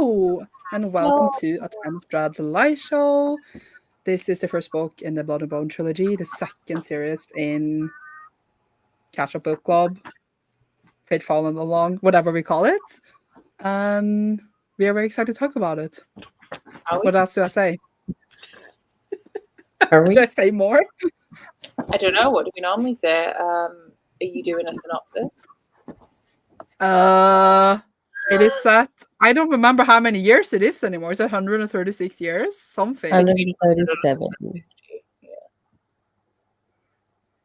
Hello, and welcome to A Time of Dread, the Liveshow. This is the first book in the Blood and Bone trilogy, the second series in Catch Up Book Club, Fate Fallen Along, whatever we call it. And we are very excited to talk about it. What else do I say? Do I say more? I don't know. What do we normally say? Are you doing a synopsis? It is set. I don't remember how many years it is anymore. Is it 136 years? Something. 137. Yeah.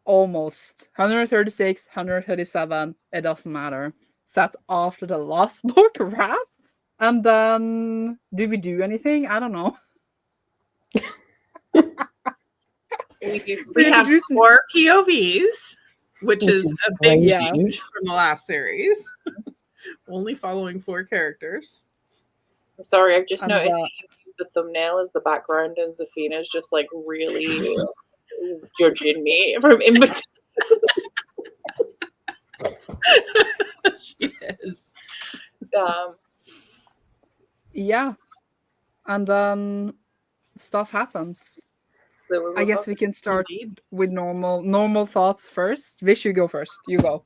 Almost. 136, 137. It doesn't matter. Set after the last book wrap. And then, do we do anything? I don't know. We have 4 POVs, which is a big change from the last series. Only following 4 characters. I'm sorry, I've just noticed that you use the thumbnail as the background and Zafina's just like really judging me from in between. She is. Yeah. And then stuff happens. So I guess we can start with normal thoughts first. Vish, you go first. You go.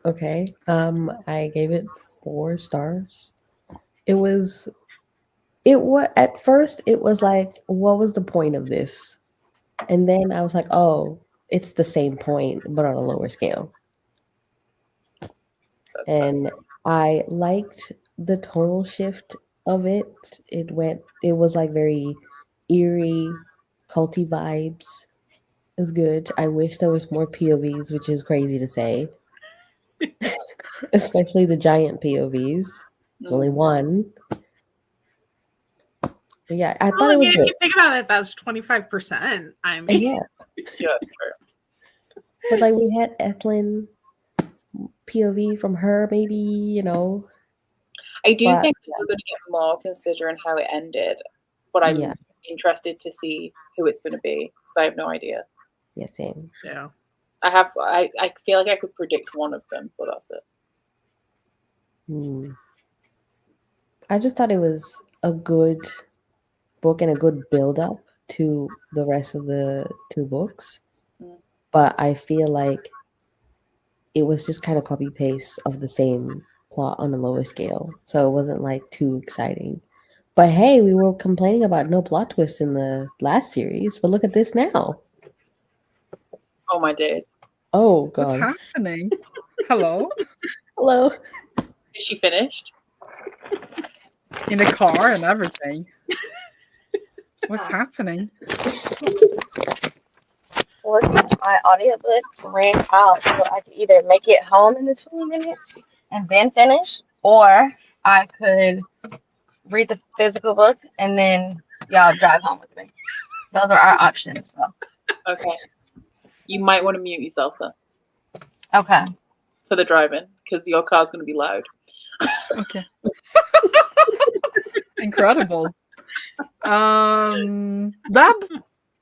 Okay. I gave it 4 stars. It was at first it was like, what was the point of this? And then I was like, oh, it's the same point, but on a lower scale. And I liked the tonal shift of it. It was like very eerie, culty vibes. It was good. I wish there was more POVs, which is crazy to say. Especially the giant POVs. There's only one. But yeah, I thought it was good. If you think about it, that's 25%. I mean, yeah, that's true. But like we had Ethlyn POV from her, maybe, you know. I do think we're going to get more considering how it ended, but I'm interested to see who it's going to be because I have no idea. Yeah, same. Yeah. I feel like I could predict one of them, but that's it. I just thought it was a good book and a good build-up to the rest of the 2 books. But I feel like it was just kind of copy-paste of the same plot on a lower scale. So it wasn't like too exciting. But hey, we were complaining about no plot twist in the last series, but look at this now. Oh my days. Oh god. What's happening? Hello? Hello. Is she finished? In the car and everything. What's happening? Well, my audiobook ran out, so I could either make it home in the 20 minutes and then finish, or I could read the physical book and then y'all drive home with me. Those are our options. So. Okay. You might want to mute yourself then. Okay. For the driving, because your car's going to be loud. Okay. Incredible. Dab,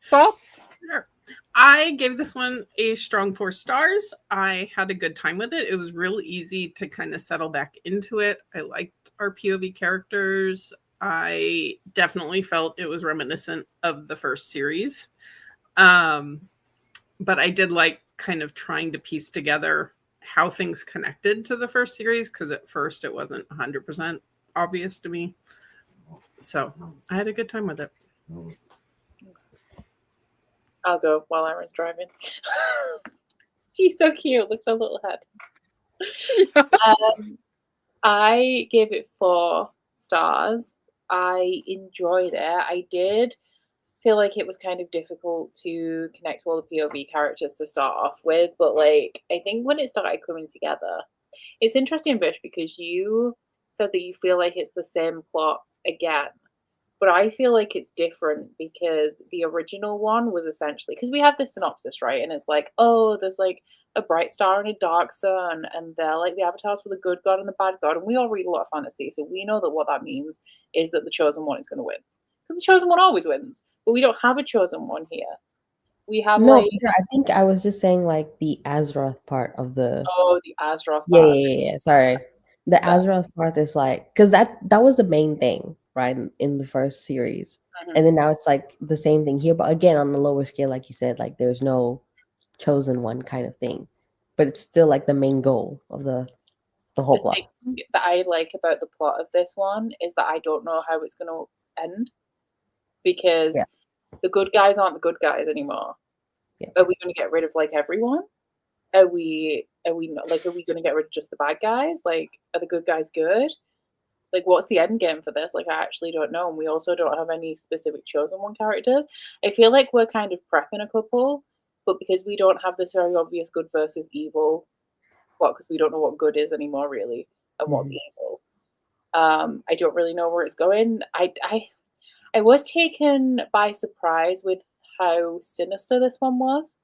thoughts? Sure. I gave this one a strong 4 stars. I had a good time with it. It was real easy to kind of settle back into it. I liked our POV characters. I definitely felt it was reminiscent of the first series. But I did like kind of trying to piece together how things connected to the first series, because at first it wasn't 100% obvious to me. So I had a good time with it. I'll go while Aaron's driving. She's so cute. Look at her little head. Yes. I gave it 4 stars. I enjoyed it. I did feel like it was kind of difficult to connect to all the POV characters to start off with, but like I think when it started coming together, it's interesting, Vish, because you said that you feel like it's the same plot again, but I feel like it's different because the original one was essentially, because we have this synopsis, right, and it's like, oh, there's like a bright star and a dark sun, and they're like the avatars for the good god and the bad god, and we all read a lot of fantasy, so we know that what that means is that the chosen one is going to win, because the chosen one always wins. But we don't have a chosen one here. We have I think I was just saying like the Azeroth part of the. Oh, the Azeroth part. Yeah. Sorry. The Azeroth part is like, because that was the main thing, right, in the first series, and then now it's like the same thing here, but again on the lower scale, like you said, like there's no chosen one kind of thing, but it's still like the main goal of the whole plot. The thing that I like about the plot of this one is that I don't know how it's going to end, because the good guys aren't the good guys anymore. Are we going to get rid of like everyone? Are we not, like, are we going to get rid of just the bad guys? Like, are the good guys good? Like, what's the end game for this? Like, I actually don't know. And we also don't have any specific chosen one characters. I feel like we're kind of prepping a couple, but because we don't have this very obvious good versus evil, because we don't know what good is anymore, really, and what's evil. I don't really know where it's going. I was taken by surprise with how sinister this one was,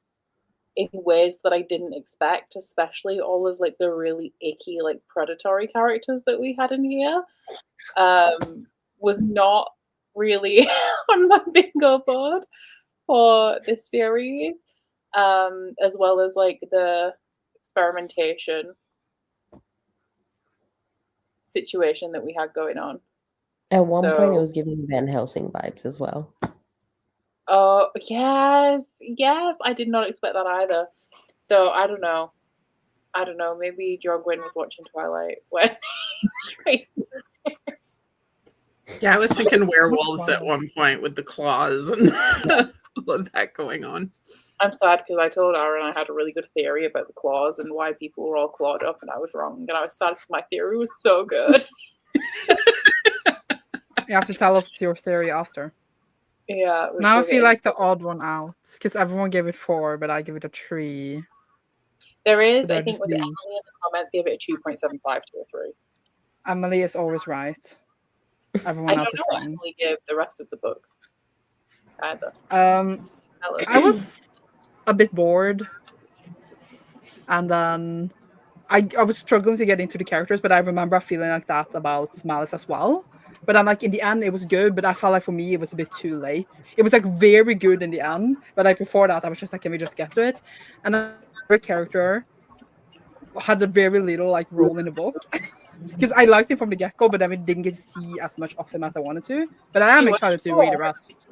in ways that I didn't expect, especially all of like the really icky, like predatory characters that we had in here. Was not really on my bingo board for this series, as well as like the experimentation situation that we had going on. At one point, it was giving Van Helsing vibes as well. Oh, yes. I did not expect that either. So I don't know. Maybe Jorgwin was watching Twilight when Yeah, I was thinking werewolves at one point with the claws and all of that going on. I'm sad because I told Aaron I had a really good theory about the claws and why people were all clawed up, and I was wrong. And I was sad because my theory was so good. You have to tell us your theory after. Yeah. Now I feel like the odd one out, because everyone gave it 4, but I give it a 3. There is, so I think, was Emily in the comments gave it a 2.75 to a 3. Emily is always right. Everyone else is wrong. Emily gave the rest of the books either. I was a bit bored, and then I was struggling to get into the characters, but I remember feeling like that about Malice as well. But I'm like, in the end, it was good, but I felt like for me, it was a bit too late. It was like very good in the end, but like before that, I was just like, can we just get to it? And then every character had a very little like role in the book, because I liked him from the get-go, but then we didn't get to see as much of him as I wanted to. But I am excited to read the rest.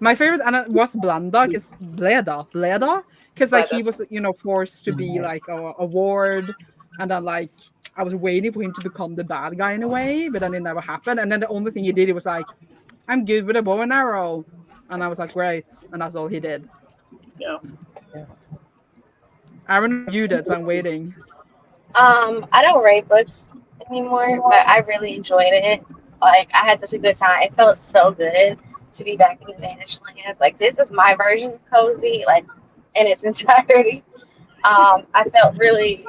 My favorite was Bleda, because like he was, forced to be like a ward, and then like I was waiting for him to become the bad guy in a way, but then it never happened. And then the only thing he did, it was like, I'm good with a bow and arrow, and I was like, great, and that's all he did. Yeah. Aaron, you did, so I'm waiting. I don't rate books anymore, but I really enjoyed it. Like, I had such a good time. It felt so good to be back in the Vanished Lands. Like, this is my version of cozy, like, in its entirety. I felt really,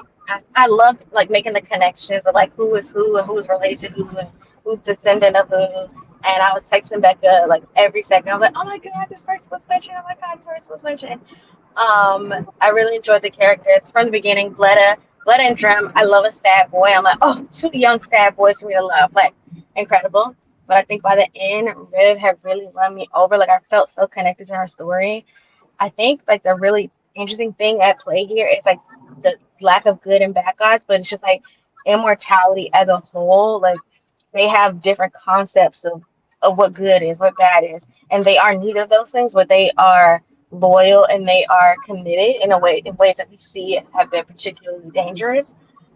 I loved, like, making the connections of, like, who is who and who's related to who and who's descendant of who. And I was texting Becca, like, every second. I was like, oh, my God, this person was mentioned. Oh, my God, this person was mentioned. I really enjoyed the characters from the beginning. Bleda and Drem, I love a sad boy. I'm like, oh, 2 young sad boys for me to love. Like, incredible. But I think by the end, Riv had really run me over. Like, I felt so connected to her story. I think, like, the really interesting thing at play here is, like, the lack of good and bad guys, but it's just, like, immortality as a whole. Like, they have different concepts of what good is, what bad is. And they are neither of those things, but they are loyal and they are committed in ways that we see have been particularly dangerous.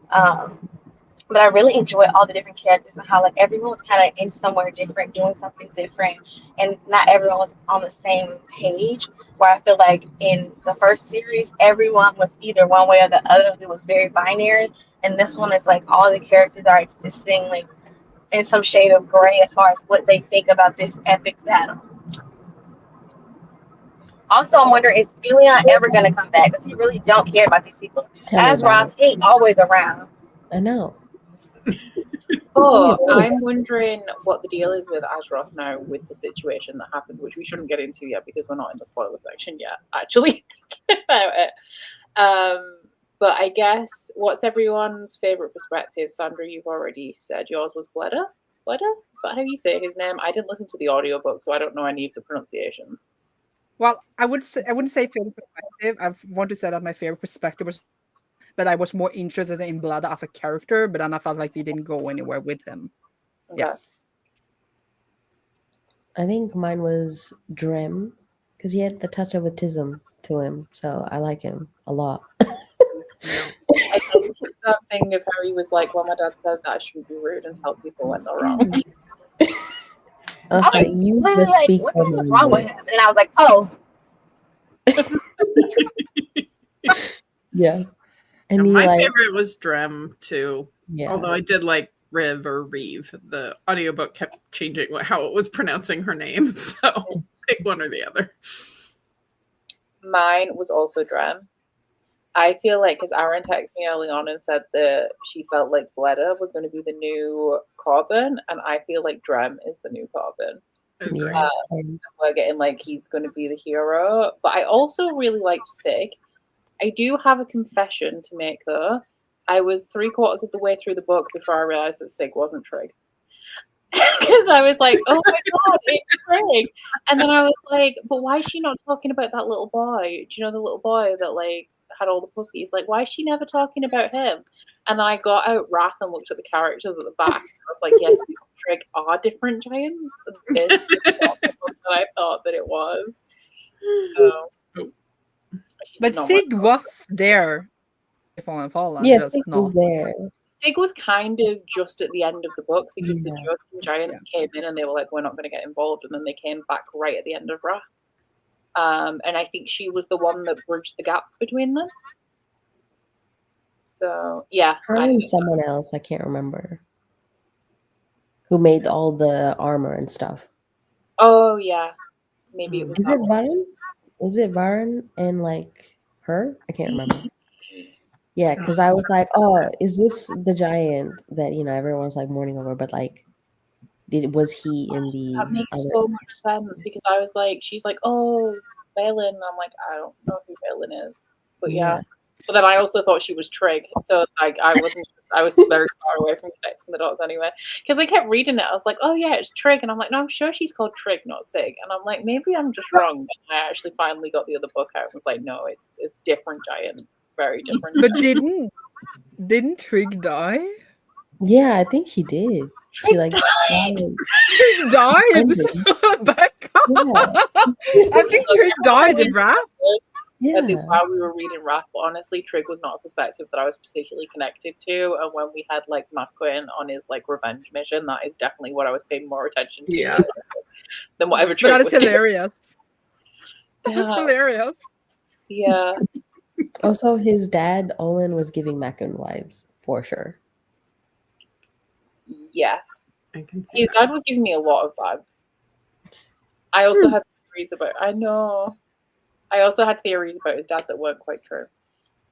But I really enjoy all the different characters and how, like, everyone was kind of in somewhere different, doing something different, and not everyone was on the same page. Where I feel like in the first series, everyone was either one way or the other. It was very binary, and this one is like all the characters are existing like in some shade of gray as far as what they think about this epic battle. Also, I'm wondering, is Ilion ever going to come back? Because he really don't care about these people. Azeroth, he always around. I know. Oh, I'm wondering what the deal is with Azeroth now with the situation that happened, which we shouldn't get into yet because we're not in the spoiler section yet, actually, about it. But I guess, what's everyone's favourite perspective? Sandra, you've already said yours was Bleda? Bleda? Is that how you say his name? I didn't listen to the audiobook, so I don't know any of the pronunciations. Well, I wouldn't say favorite perspective. I want to say that my favorite perspective was, but I was more interested in Blood as a character, but then I felt like we didn't go anywhere with him. Yeah. I think mine was Drem, because he had the touch of autism to him, so I like him a lot. I think that thing of how he was like, well, my dad said that I shouldn't be rude and tell people when they're wrong. I was like, you literally just like, speak what for the hell is me, wrong with him? And I was like, oh. Yeah. And he my like, favorite was Drem too. yeah. Although I did like Riv or Reeve. The audiobook kept changing how it was pronouncing her name. So pick one or the other. Mine was also Drem. I feel like, because Aaron texted me early on and said that she felt like Bleda was going to be the new Corbin, and I feel like Drem is the new Corbin. Yeah. We're getting like he's going to be the hero. But I also really like Sig. I do have a confession to make, though. I was 3/4 of the way through the book before I realized that Sig wasn't Trig. Because I was like, oh my god, it's Trig. And then I was like, but why is she not talking about that little boy? Do you know the little boy that like had all the puppies? Like, why is she never talking about him? And then I got out Wrath and looked at the characters at the back. I was like, yes, Trig are different giants. And this is not the one that I thought that it was. So, But Sig was there. Fallen, Yeah, just Sig not. was there. Sig was kind of just at the end of the book because the Yeah. Jotunn Giants came in and they were like, we're not going to get involved. And then they came back right at the end of Wrath. And I think she was the one that bridged the gap between them. So, yeah. Her and someone else, I can't remember, who made all the armor and stuff. Oh, yeah. Maybe it was Is that it one. Varen? Is it Varen and like her? I can't remember. Yeah, because I was like, oh, is this the giant that, you know, everyone's like mourning over, but like, was he in the That makes other? so much sense because I was like, she's like, oh, Balin. I'm like, I don't know who Balin is. But yeah. But then I also thought she was Trig. So like I was very far away from connecting the dots anyway. Because I kept reading it. I was like, oh yeah, it's Trig. And I'm like, no, I'm sure she's called Trig, not Sig. And I'm like, maybe I'm just wrong. But I actually finally got the other book out and was like, no, it's different giant. Very different. But didn't Trig die? Yeah, I think she did. She like Trig died. Back up. Yeah. I think Trig died in Wrath. Yeah. I think while we were reading Wrath, but honestly, Trig was not a perspective that I was particularly connected to. And when we had like Quinn on his like revenge mission, that is definitely what I was paying more attention to than whatever Trig But was that is hilarious. doing. That's hilarious. Yeah. Also, his dad, Olin, was giving Mackin vibes for sure. Yes. I can see His that. dad was giving me a lot of vibes. I also had theories about I also had theories about his dad that weren't quite true.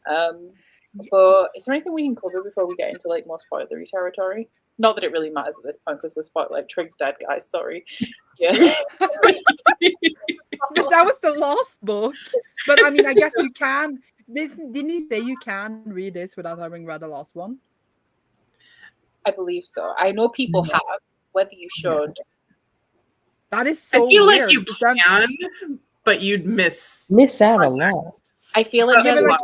But is there anything we can cover before we get into like more spoilery territory? Not that it really matters at this point because we're like Trig's dead, guys. Sorry. Yeah. But that was the last book. But I mean, I guess you can. Didn't he say you can read this without having read the last one? I believe so. I know people have. Whether you should. That is so I feel weird. like you can, but you'd miss out a lot. I feel like Yeah, there's but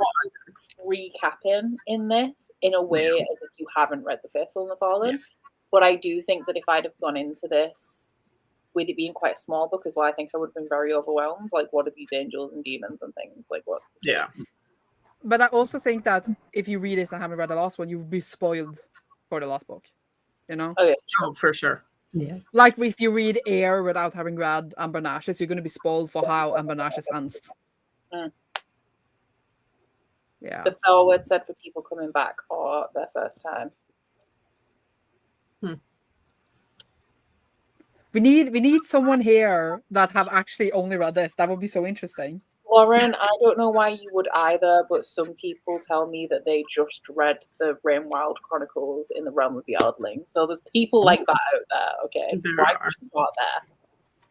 recapping in this in a way as if you haven't read The Faithful and the Fallen. But I do think that if I'd have gone into this with it being quite a small book as well, I think I would have been very overwhelmed. Like, what are these angels and demons and things? Like, what's the But I also think that if you read this and haven't read the last one, you would be spoiled for the last book. You know? Oh, yeah. Oh, for sure. Yeah. Like if you read Air without having read Amber Nash's, you're going to be spoiled for how Amber Nash's ends. Mm. Yeah. The forward said for people coming back or their first time. We need someone here that have actually only read this. That would be so interesting. Lauren, I don't know why you would either, but some people tell me that they just read the Rainwild Chronicles in the Realm of the Eldling. So there's people like that out there, okay? There Why are. would you start there?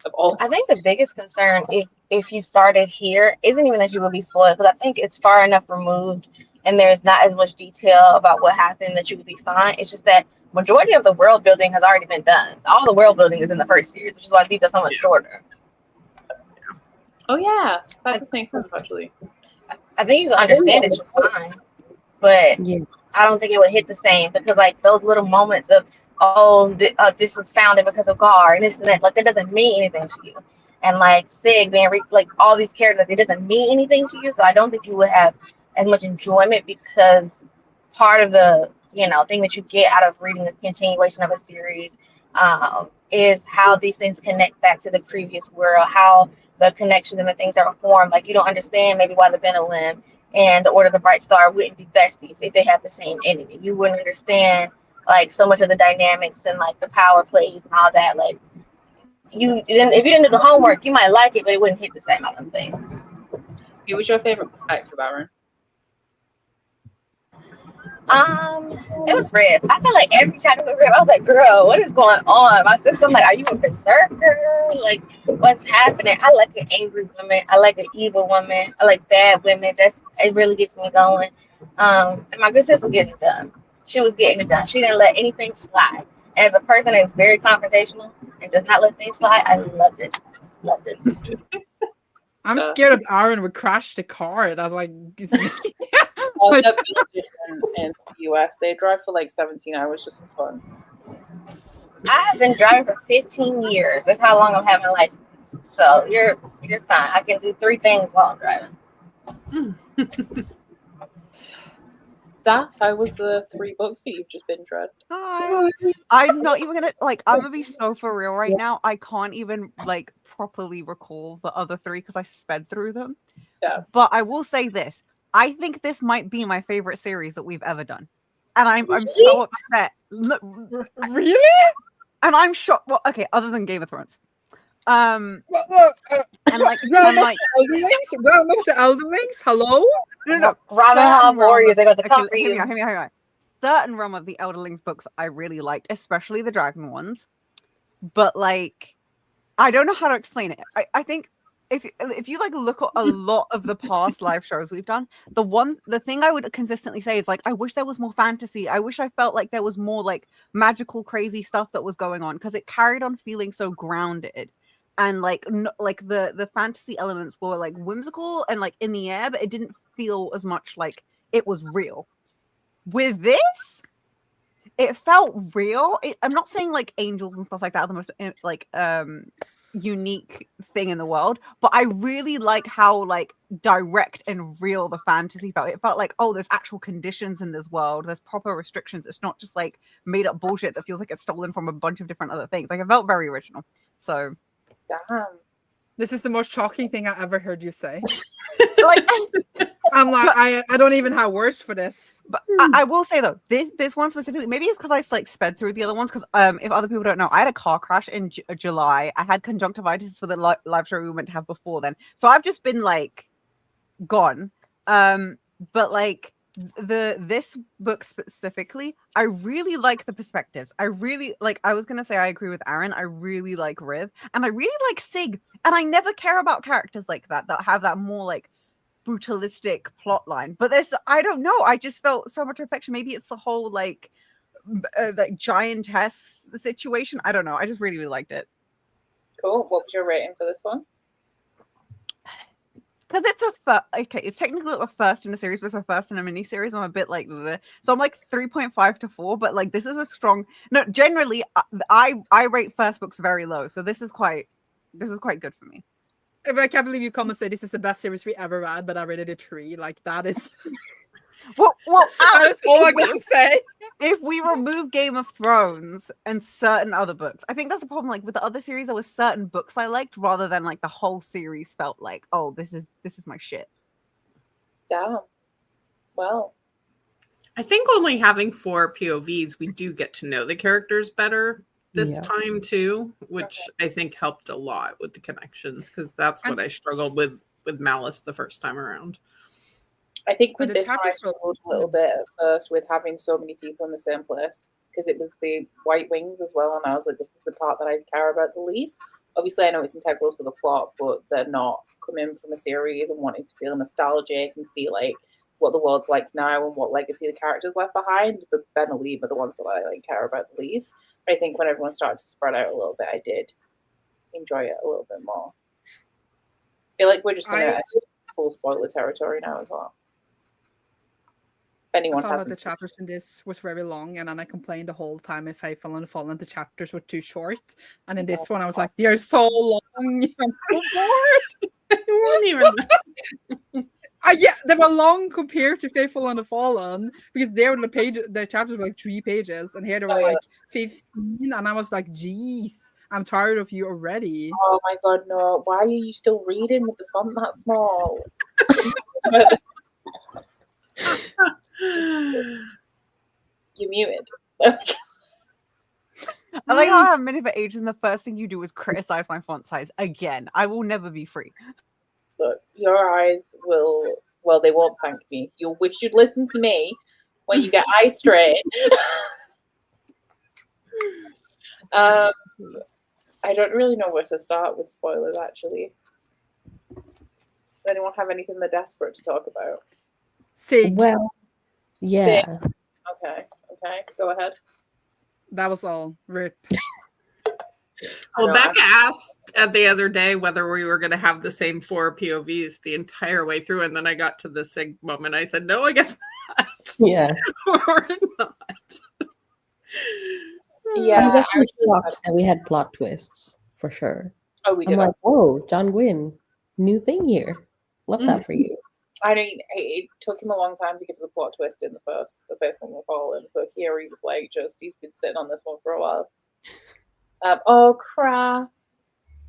Of all I think the biggest concern, if you started here, isn't even that you will be spoiled, because I think it's far enough removed and there's not as much detail about what happened that you would be fine. It's just that majority of the world building has already been done. All the world building is in the first series, which is why these are so much shorter. Oh yeah, that just makes sense actually. I think you can understand it just fine. but Yeah. I don't think it would hit the same because like those little moments of this was founded because of Gar and this and that, like that doesn't mean anything to you. And like Sig being like all these characters, it doesn't mean anything to you. So I don't think you would have as much enjoyment because part of the thing that you get out of reading a continuation of a series is how these things connect back to the previous world, how the connections and the things that are formed. Like you don't understand maybe why the Benelim and the Order of the Bright Star wouldn't be besties if they have the same enemy. You wouldn't understand like so much of the dynamics and like the power plays and all that. Like if you didn't do the homework, you might like it, but it wouldn't hit the same. I don't think. Who was your favorite perspective, Aaron? It was Red. I felt like every time it was Red, I was like, girl, what is going on? My sister, I'm like, are you a berserker? Like, what's happening? I like an angry woman. I like an evil woman. I like bad women. It really gets me going. And my good sister was getting it done. She was getting it done. She didn't let anything slide. As a person that's very confrontational and does not let things slide, I loved it. Loved it. I'm scared of Aaron would crash the car. That's like, Oh, that's different in the US. They drive for like 17 hours just for fun. I have been driving for 15 years. That's how long I'm having a license. So you're fine. I can do 3 things while I'm driving. Zaf, how was the 3 books that you've just been read? I'm not even gonna I'm gonna be so for real right now. I can't even like properly recall the other 3 because I sped through them. Yeah. But I will say this. I think this might be my favorite series that we've ever done. And I'm so upset. really? And I'm shocked. Well, okay, other than Game of Thrones. And like Realm of the Elderlings? Hello? No. Ravenhof Warriors, they got to come for hear you. me out. Certain Realm of the Elderlings books I really liked, especially the dragon ones. But like, I don't know how to explain it. I think if you like look at a lot of the past live shows we've done, the thing I would consistently say is like, I wish there was more fantasy. I wish I felt like there was more like magical, crazy stuff that was going on because it carried on feeling so grounded. And like the fantasy elements were like whimsical and like in the air, but it didn't feel as much like it was real. With this, it felt real. I'm not saying like angels and stuff like that are the most like unique thing in the world, but I really like how like direct and real the fantasy felt. It felt like, oh, there's actual conditions in this world. There's proper restrictions. It's not just like made up bullshit that feels like it's stolen from a bunch of different other things. Like it felt very original. So damn. This is the most shocking thing I ever heard you say. like I'm like, I don't even have words for this. But I will say though, this one specifically, maybe it's because I like sped through the other ones. Because if other people don't know, I had a car crash in July. I had conjunctivitis for the live show we were meant to have before then, so I've just been like gone. But like this book specifically, I really like the perspectives. I really like. I was gonna say I agree with Aaron. I really like Riv, and I really like Sig. And I never care about characters like that have that more like brutalistic plot line, but this I don't know, I just felt so much affection. Maybe it's the whole like giantess situation. I don't know, I just really liked it. Cool. What was your rating for this one? Because it's it's technically a first in a series, but it's a first in a mini series. I'm a bit like bleh. So I'm like 3.5 to 4, but like this is a strong generally I rate first books very low, so this is quite good for me. I can't believe you come and say this is the best series we ever read, but I rated it 3. Like that is well that's all I got to say. If we remove Game of Thrones and certain other books, I think that's the problem. Like with the other series, there was certain books I liked rather than like the whole series felt like, oh, this is my shit. Damn. Well, I think only having 4 POVs, we do get to know the characters better this time too, which I think helped a lot with the connections, because that's what I struggled with Malice the first time around. I think with this I struggled a little bit at first with having so many people in the same place, because it was the White Wings as well, and I was like, this is the part that I care about the least. Obviously, I know it's integral to the plot, but they're not coming from a series and wanting to feel nostalgic and see like what the world's like now and what legacy the characters left behind. The Ben and Lee are the ones that I like care about the least. But I think when everyone started to spread out a little bit, I did enjoy it a little bit more. I feel like we're just gonna full spoiler territory now as well. If anyone I felt like hasn't. the chapters in this was very long, and then I complained the whole time if Faithful and Fallen the chapters were too short. And in this one, I was like, they're so long. I'm so bored. They weren't even. Yeah, they were long compared to Faithful and the Fallen because there the chapters were like 3 pages, and here they were like 15, and I was like, "Geez, I'm tired of you already." Oh my god, no! Why are you still reading with the font that small? You muted. I like how I have many for ages, and the first thing you do is criticize my font size again. I will never be free. Look, your eyes will. Well, they won't thank me. You'll wish you'd listen to me when you get eye strain. I don't really know where to start with spoilers, actually. Does anyone have anything they're desperate to talk about? Sig. Well, yeah. Okay, go ahead. That was all. Rip. Well, Becca asked the other day whether we were going to have the same 4 POVs the entire way through, and then I got to the Sig moment. I said, "No, I guess not." Yeah. Or not. Yeah, I was actually shocked that we had plot twists for sure. Oh, we did. I'm like, whoa, John Gwynn, new thing here. Love that for you. I mean, it took him a long time to get to the plot twist in the fifth one with Fallen. So here he's like, he's been sitting on this one for a while. Oh crap!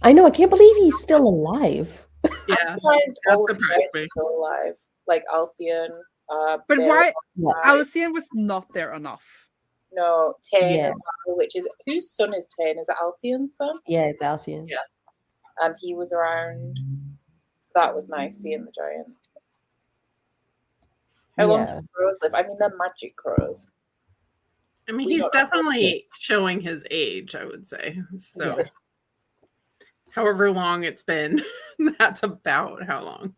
I know, I can't believe he's still alive. I'm surprised all of them are still alive. Like Alcyon. But Bill, why? Yeah. Alcyon was not there enough. No, Tane Yeah. as well, which is whose son is Tane? Is it Alcyon's son? Yeah, it's Alcyon. Yeah. He was around. So that was nice seeing the giant. How long do crows live? I mean, they're magic crows. I mean, he's definitely showing his age, I would say. So, however long it's been, that's about how long.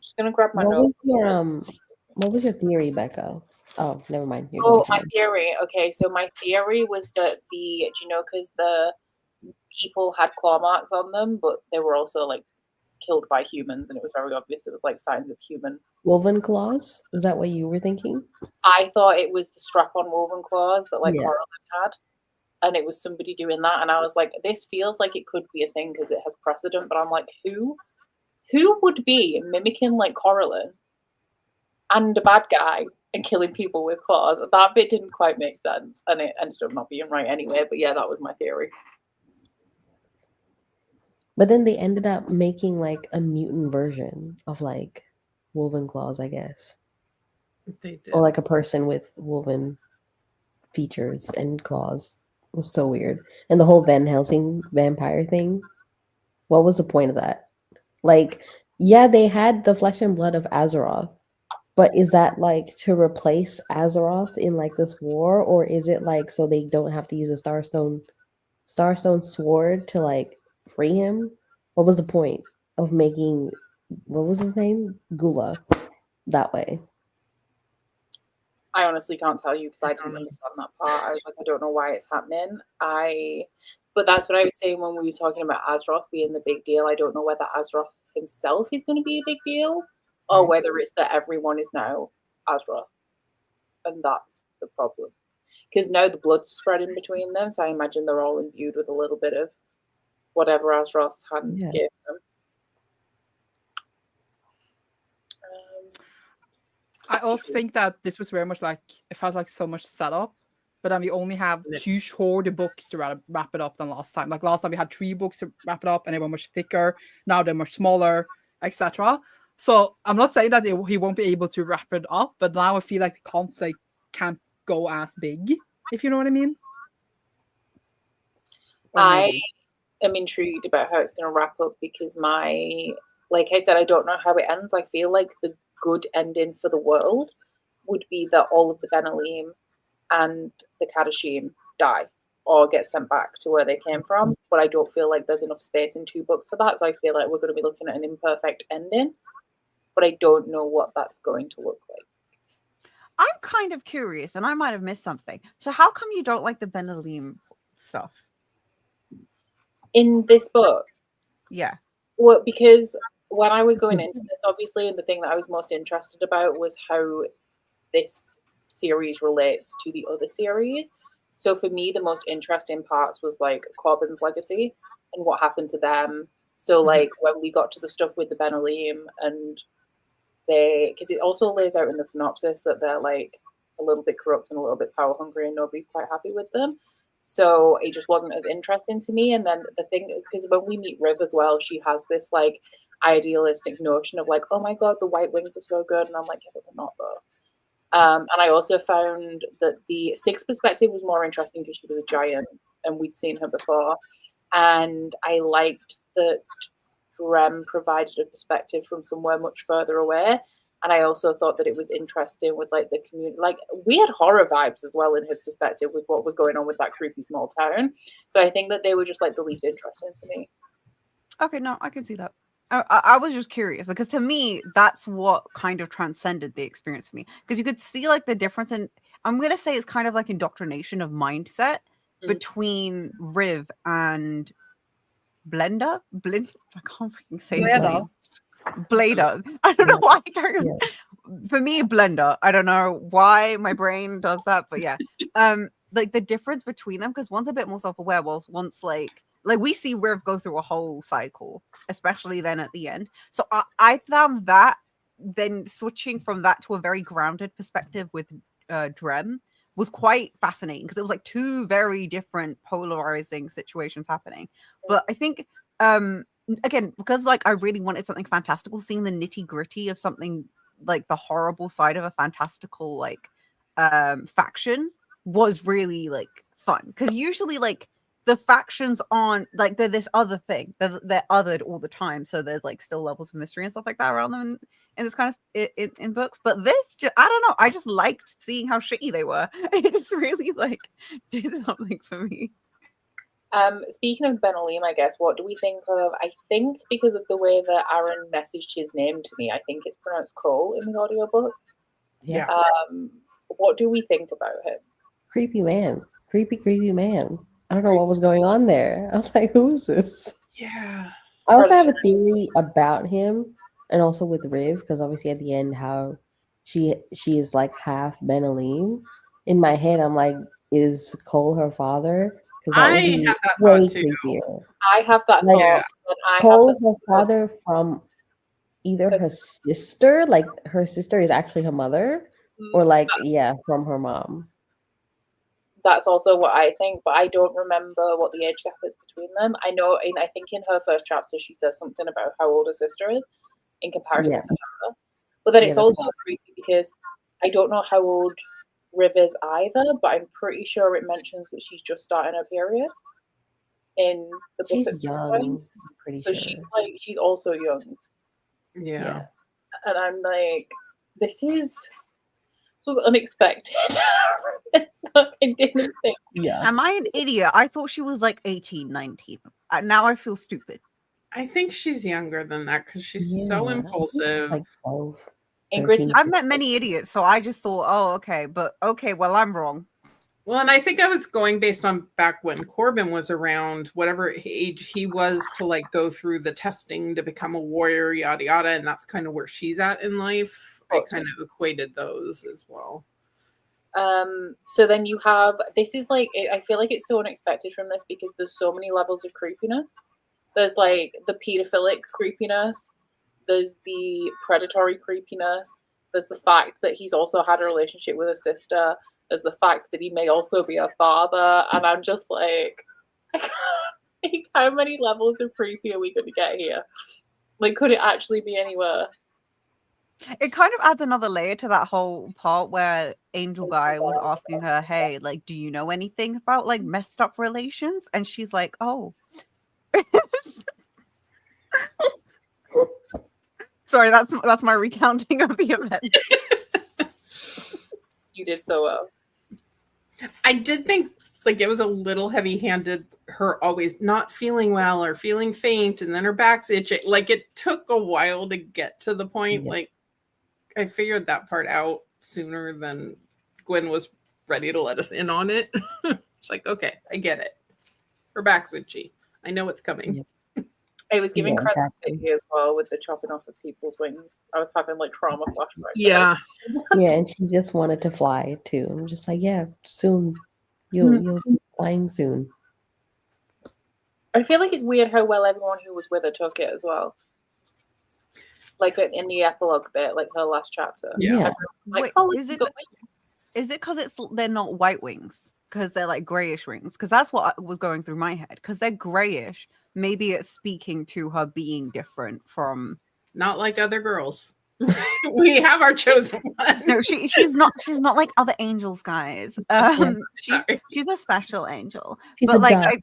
Just gonna grab my What notes. What was your theory, Becca? Oh, never mind. My theory. Okay, so my theory was that because the people had claw marks on them, but they were also like killed by humans, and it was very obvious it was like signs of human. Woven claws? Is that what you were thinking? I thought it was the strap-on woven claws that Coraline had, and it was somebody doing that, and I was like, this feels like it could be a thing because it has precedent, but I'm like, who would be mimicking like Coraline and a bad guy and killing people with claws? That bit didn't quite make sense, and it ended up not being right anyway, but yeah, that was my theory. But then they ended up making like a mutant version of like woven claws, I guess. They did. Or like a person with woven features and claws. It was so weird. And the whole Van Helsing vampire thing. What was the point of that? Like, yeah, they had the flesh and blood of Azeroth. But is that like to replace Azeroth in like this war? Or is it like so they don't have to use a Starstone sword to like free him? What was the point of making, what was his name? Gula that way? I honestly can't tell you because I didn't understand that part. I was like, I don't know why it's happening. But that's what I was saying when we were talking about Azeroth being the big deal. I don't know whether Azeroth himself is going to be a big deal or whether it's that everyone is now Azeroth. And that's the problem. Because now the blood's spreading between them, so I imagine they're all imbued with a little bit of whatever Azeroth's hand gave them. I also think that this was very much like, it felt like so much setup, but then we only have 2 shorter books to wrap it up than last time. Like last time we had 3 books to wrap it up and they were much thicker. Now they're much smaller, etc. So I'm not saying that he won't be able to wrap it up, but now I feel like the conflict can't go as big, if you know what I mean. I am intrigued about how it's going to wrap up because like I said, I don't know how it ends. I feel like the good ending for the world would be that all of the Benalim and the Kadashim die or get sent back to where they came from. But I don't feel like there's enough space in 2 books for that. So I feel like we're going to be looking at an imperfect ending. But I don't know what that's going to look like. I'm kind of curious, and I might have missed something. So how come you don't like the Benalim stuff? In this book? Yeah. Well, because when I was going into this, obviously, and the thing that I was most interested about was how this series relates to the other series. So for me, the most interesting parts was like Corbin's legacy and what happened to them. So like when we got to the stuff with the Benalim, and because it also lays out in the synopsis that they're like a little bit corrupt and a little bit power hungry and nobody's quite happy with them. So it just wasn't as interesting to me. And then the thing, because when we meet Riv as well, she has this like idealistic notion of like, oh my god, the White Wings are so good, and I'm like, yeah, but they're not though. And I also found that the Sixth perspective was more interesting because she was a giant and we'd seen her before. And I liked that Drem provided a perspective from somewhere much further away. And I also thought that it was interesting with like the community, like we had horror vibes as well in his perspective with what was going on with that creepy small town. So I think that they were just like the least interesting for me. Okay, no, I can see that. I was just curious because to me, that's what kind of transcended the experience for me. Because you could see like the difference in, I'm going to say it's kind of like indoctrination of mindset between Riv and Blenda. I can't freaking say his name. Blada. I don't know why I carry on. For me, Blender. I don't know why my brain does that, but yeah. Like the difference between them, because one's a bit more self-aware, whilst one's like we see Riv go through a whole cycle, especially then at the end. So I found that then switching from that to a very grounded perspective with Drem was quite fascinating because it was like two very different polarizing situations happening. But I think again, because like I really wanted something fantastical, seeing the nitty-gritty of something like the horrible side of a fantastical like faction was really like fun, because usually like the factions aren't like they're this other thing, they're othered all the time, so there's like still levels of mystery and stuff like that around them in this kind of in books. But this just, I don't know, I just liked seeing how shitty they were. It just really like did something for me. Speaking of Benalim, I guess, what do we think of, I think because of the way that Aaron messaged his name to me, I think it's pronounced Cole in the audiobook. Yeah. What do we think about him? Creepy man. Creepy man. I don't know what was going on there. I was like, who is this? Yeah. I also have a theory about him, and also with Riv, because obviously at the end how she is like half Benalim. In my head, I'm like, is Cole her father? Because that would I be had that way thought too. creepier. I have that Like, thought. And Cole is her father from either her sister, like her sister is actually her mother, or like from her mom. That's also what I think, but I don't remember what the age gap is between them. I know, I think in her first chapter she says something about how old her sister is in comparison to her. But then it's also creepy because I don't know how old Riv is either, but I'm pretty sure it mentions that she's just starting her period in the book. She's young, I'm pretty so sure. She's also young. Yeah. And I'm like, this was unexpected. I didn't think. Yeah. Am I an idiot? I thought she was like 18, 19. Now I feel stupid. I think she's younger than that because she's so impulsive. Like 12. I've met many idiots, so I just thought, oh, okay. But okay, well, I'm wrong. Well, and I think I was going based on back when Corbin was around, whatever age he was to like go through the testing to become a warrior, yada, yada. And that's kind of where she's at in life. I kind of equated those as well. So then you have, this is like, I feel like it's so unexpected from this because there's so many levels of creepiness. There's like the pedophilic creepiness. There's the predatory creepiness. There's the fact that he's also had a relationship with a sister. There's the fact that he may also be a father. And I'm just like, how many levels of creepy are we going to get here? Like, could it actually be any worse? It kind of adds another layer to that whole part where Angel Guy was asking her, hey, like, do you know anything about like messed up relations? And she's like, oh. Sorry, that's my recounting of the event. You did so well. I did think like it was a little heavy-handed, her always not feeling well or feeling faint, and then her back's itching. Like it took a while to get to the point. Like I figured that part out sooner than Gwen was ready to let us in on it. It's like, okay, I get it. Her back's itchy. I know it's coming. It was giving Yeah, Crescent exactly. City as well with the chopping off of people's wings. I was having like trauma flashbacks. Yeah. Yeah, and she just wanted to fly too. I'm just like, yeah, soon. You'll be flying soon. I feel like it's weird how well everyone who was with her took it as well. Like in the epilogue bit, like her last chapter. Yeah. Like, Wait, oh, is it because they're not white wings? Because they're like grayish wings? Because that's what was going through my head. Because they're grayish. Maybe it's speaking to her being different from. Not like other girls. We have our chosen one. No, she's not like other angels, guys. She's a special angel. She's but a like duck.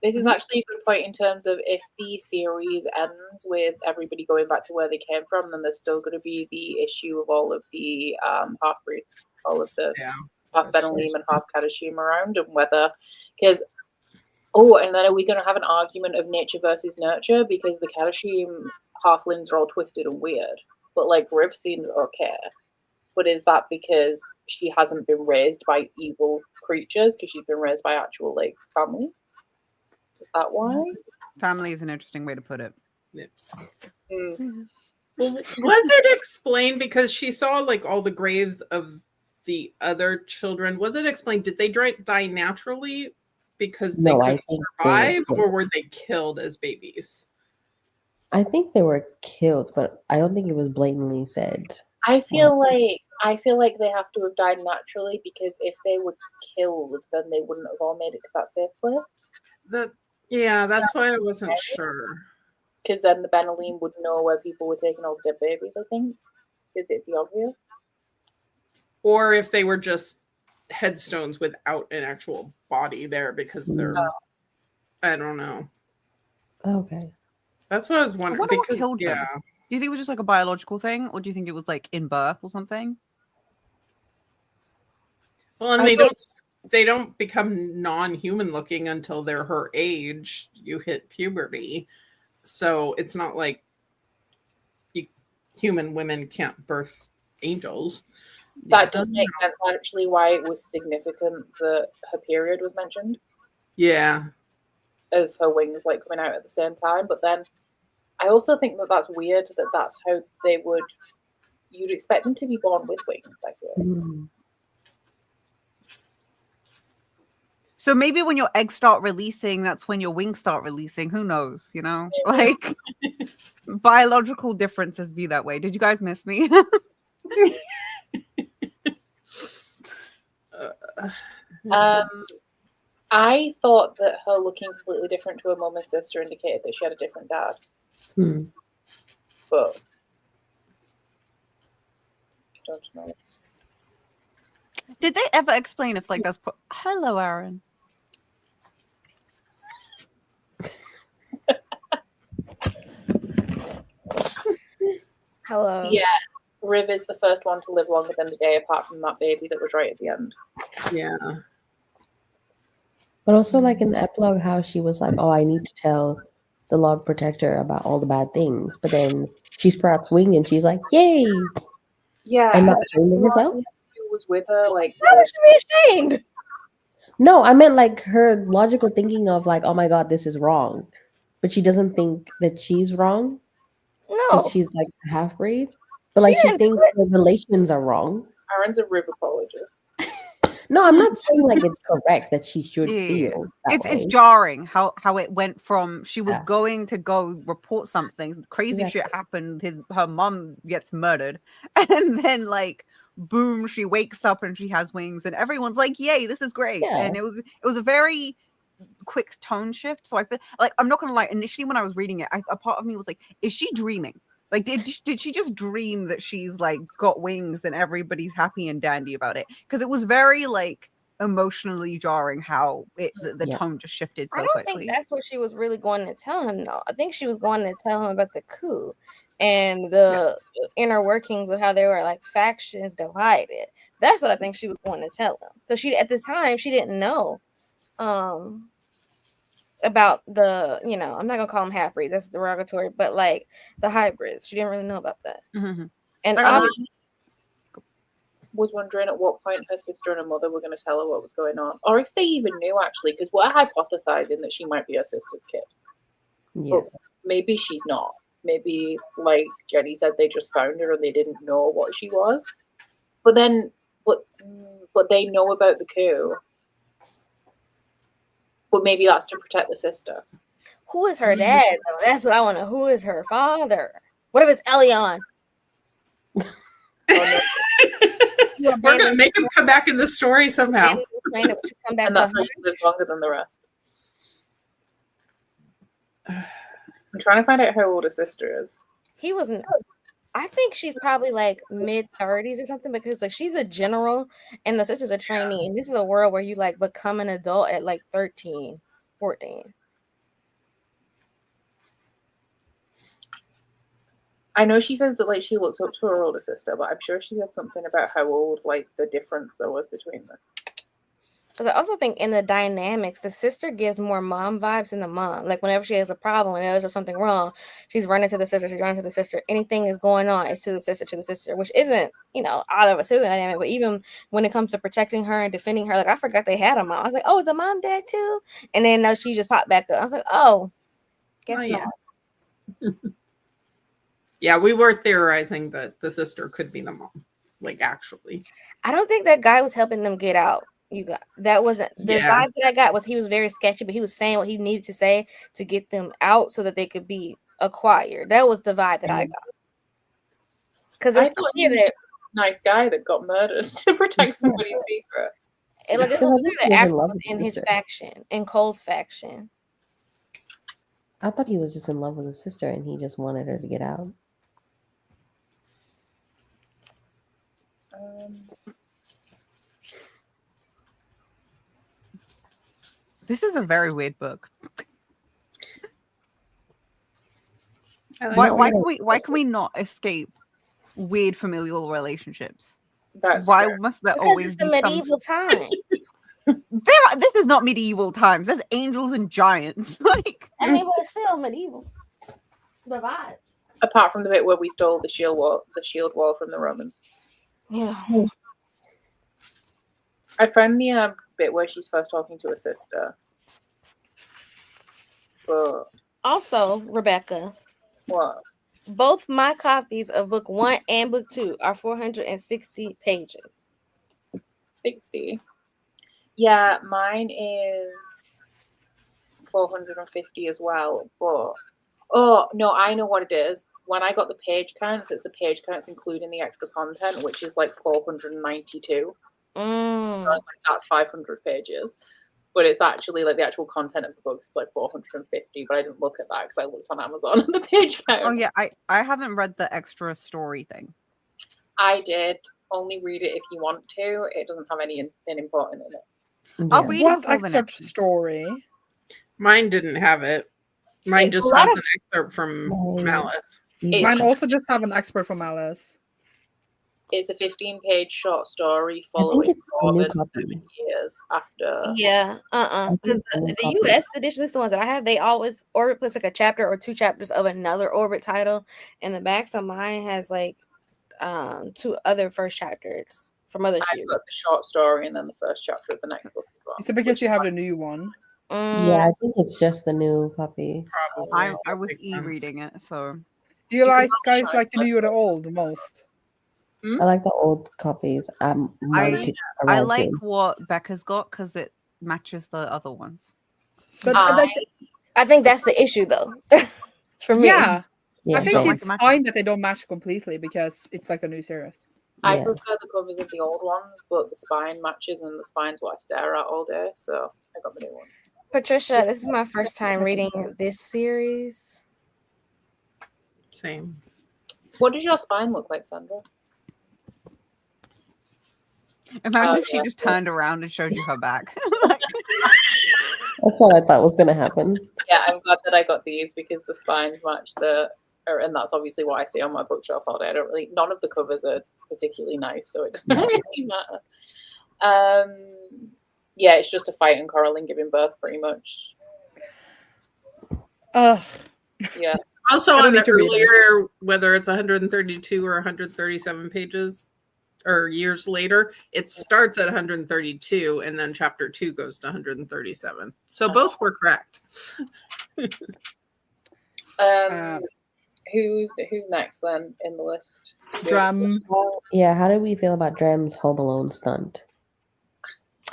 This is actually a good point in terms of if the series ends with everybody going back to where they came from, then there's still going to be the issue of all of the half-breeds, all of the half Benalim and half Kadashim around, and whether, because, and then are we going to have an argument of nature versus nurture, because the Kadashim halflings are all twisted and weird, but like Riv seems okay. But is that because she hasn't been raised by evil creatures, because she's been raised by actual like family? Is that why? Family is an interesting way to put it. Yeah. Well, was it explained because she saw like all the graves of the other children? Was it explained? Did they die naturally because they couldn't survive, or were they killed as babies? I think they were killed, but I don't think it was blatantly said. I feel like they have to have died naturally, because if they were killed, then they wouldn't have all made it to that safe place. That's why I wasn't sure. Because then the Benalim would know where people were taking all the dead babies, I think. Is it the obvious? Or if they were just headstones without an actual body there, because they're, I don't know. Okay. That's what I was wondering. What killed them? Do you think it was just like a biological thing, or do you think it was like in birth or something? Well, and they don't become non-human looking until they're her age. You hit puberty. So it's not like human women can't birth angels. That does make sense, actually, why it was significant that her period was mentioned. Yeah. As her wings like coming out at the same time. But then I also think that that's weird that that's how they would... You'd expect them to be born with wings, I feel. So maybe when your eggs start releasing, that's when your wings start releasing. Who knows, you know? Like, biological differences be that way. Did you guys miss me? I thought that her looking completely different to her mum and sister indicated that she had a different dad. But I don't know. Did they ever explain if like that's hello, Aaron? Hello. Yeah, Riv is the first one to live longer than a day, apart from that baby that was right at the end. Yeah. But also, like in the epilogue, how she was like, "Oh, I need to tell the Lord Protector about all the bad things," but then she sprouts wing and she's like, "Yay!" Yeah, and not ashamed of herself. Who was with her? Like, how would she be ashamed? No, I meant like her logical thinking of like, "Oh my God, this is wrong," but she doesn't think that she's wrong. No, she's like a half breed, but like she thinks the relations are wrong. Aaron's a Riv apologist. No, I'm not saying like it's correct that she should feel that way. It's jarring how it went from she was going to go report something, crazy shit happened, her mom gets murdered, and then like boom, she wakes up and she has wings and everyone's like, yay, this is great. And it was a very quick tone shift. So I feel like, I'm not gonna lie, initially when I was reading it, a part of me was like, is she dreaming? Like, did she just dream that she's like got wings and everybody's happy and dandy about it? Because it was very like emotionally jarring how the tone just shifted so quickly. I don't think that's what she was really going to tell him, though. I think she was going to tell him about the coup and the inner workings of how they were like factions divided. That's what I think she was going to tell him, because she at the time she didn't know about the, you know, I'm not gonna call them half breeds, that's derogatory, but like the hybrids, she didn't really know about that. And I was wondering at what point her sister and her mother were going to tell her what was going on, or if they even knew, actually, because we're hypothesizing that she might be her sister's kid. Yeah. But maybe she's not. Maybe, like Jenny said, they just found her and they didn't know what she was. But then, but they know about the coup. But maybe that's to protect the sister. Who is her dad, though? That's what I want to know. Who is her father? What if it's Elion? Oh, no. We're gonna make him come back in the story somehow. And that's why she lives longer than the rest. I'm trying to find out how old her sister is. He wasn't. I think she's probably like mid-30s or something, because like she's a general and the sister's a trainee, and this is a world where you like become an adult at like 13, 14. I know she says that like she looks up to her older sister, but I'm sure she said something about how old, like the difference there was between them. Because I also think in the dynamics, the sister gives more mom vibes than the mom. Like whenever she has a problem, whenever there's something wrong, she's running to the sister. She's running to the sister. Anything is going on, it's to the sister, which isn't, out of a sibling dynamic. But even when it comes to protecting her and defending her, like I forgot they had a mom. I was like, oh, is the mom dead too? And then she just popped back up. I was like, oh, guess not. Yeah, we were theorizing that the sister could be the mom. Like actually, I don't think that guy was helping them get out. That wasn't the vibe that I got. Was he was very sketchy, but he was saying what he needed to say to get them out so that they could be acquired. That was the vibe that I got. Because I thought he was a nice guy that got murdered to protect somebody's secret. And like it was clear that Ashley was in his faction, in Cole's faction. I thought he was just in love with his sister and he just wanted her to get out. This is a very weird book. Why can we not escape weird familial relationships? That's why fair. must there Because always it's the be medieval times. This is not medieval times. There's angels and giants. Like I mean, but it's still medieval. The vibes. Apart from the bit where we stole the shield wall from the Romans. Yeah. I found the bit where she's first talking to her sister. But also, Rebecca. What? Both my copies of book 1 and book 2 are 460 pages. 60? Yeah, mine is 450 as well. But oh no, I know what it is. When I got the page counts, it's the page counts including the extra content, which is like 492. So I was like, that's 500 pages. But it's actually like the actual content of the books is like 450. But I didn't look at that because I looked on Amazon and the page count. oh yeah, I haven't read the extra story thing. I did. Only read it if you want to. It doesn't have anything important in it. Yeah. I'll read What it before the excerpt next one. story? Mine didn't have it. Mine just has an excerpt from Malice. Mine also just have an excerpt from Alice. It's a 15-page short story following Corbin 7 years after. Yeah, because the US edition, this is the ones that I have, they always Orbit puts like a chapter or 2 chapters of another Orbit title in the back. So mine has like 2 other first chapters from other I series. put the short story and then the first chapter of the next book as well. Is it because you have the new one? Yeah, I think it's just the new copy. Probably. I was e-reading it, so. Do you like guys like the new or the old the most? I like the old copies. I around like soon. what Becca's got because it matches the other ones. But I think that's the issue though. For me. Yeah. Yeah, I think same. it's fine that they don't match completely because it's like a new series. I prefer the covers of the old ones, but the spine matches and the spine's what I stare at all day, so I got the new ones. Patricia, this is my first time reading this series. Same. What does your spine look like, Sandra? Imagine if she just turned around and showed you her back. That's what I thought was going to happen. Yeah, I'm glad that I got these because the spines match and that's obviously what I see on my bookshelf all day. None of the covers are particularly nice, so it doesn't really matter. Yeah, it's just a fight and Coraline giving birth, pretty much. Yeah. Also on the earlier, whether it's 132 or 137 pages or years later, it starts at 132 and then chapter 2 goes to 137. So both were correct. Who's next then in the list? Drum. Yeah, how did we feel about Drem's Home Alone stunt?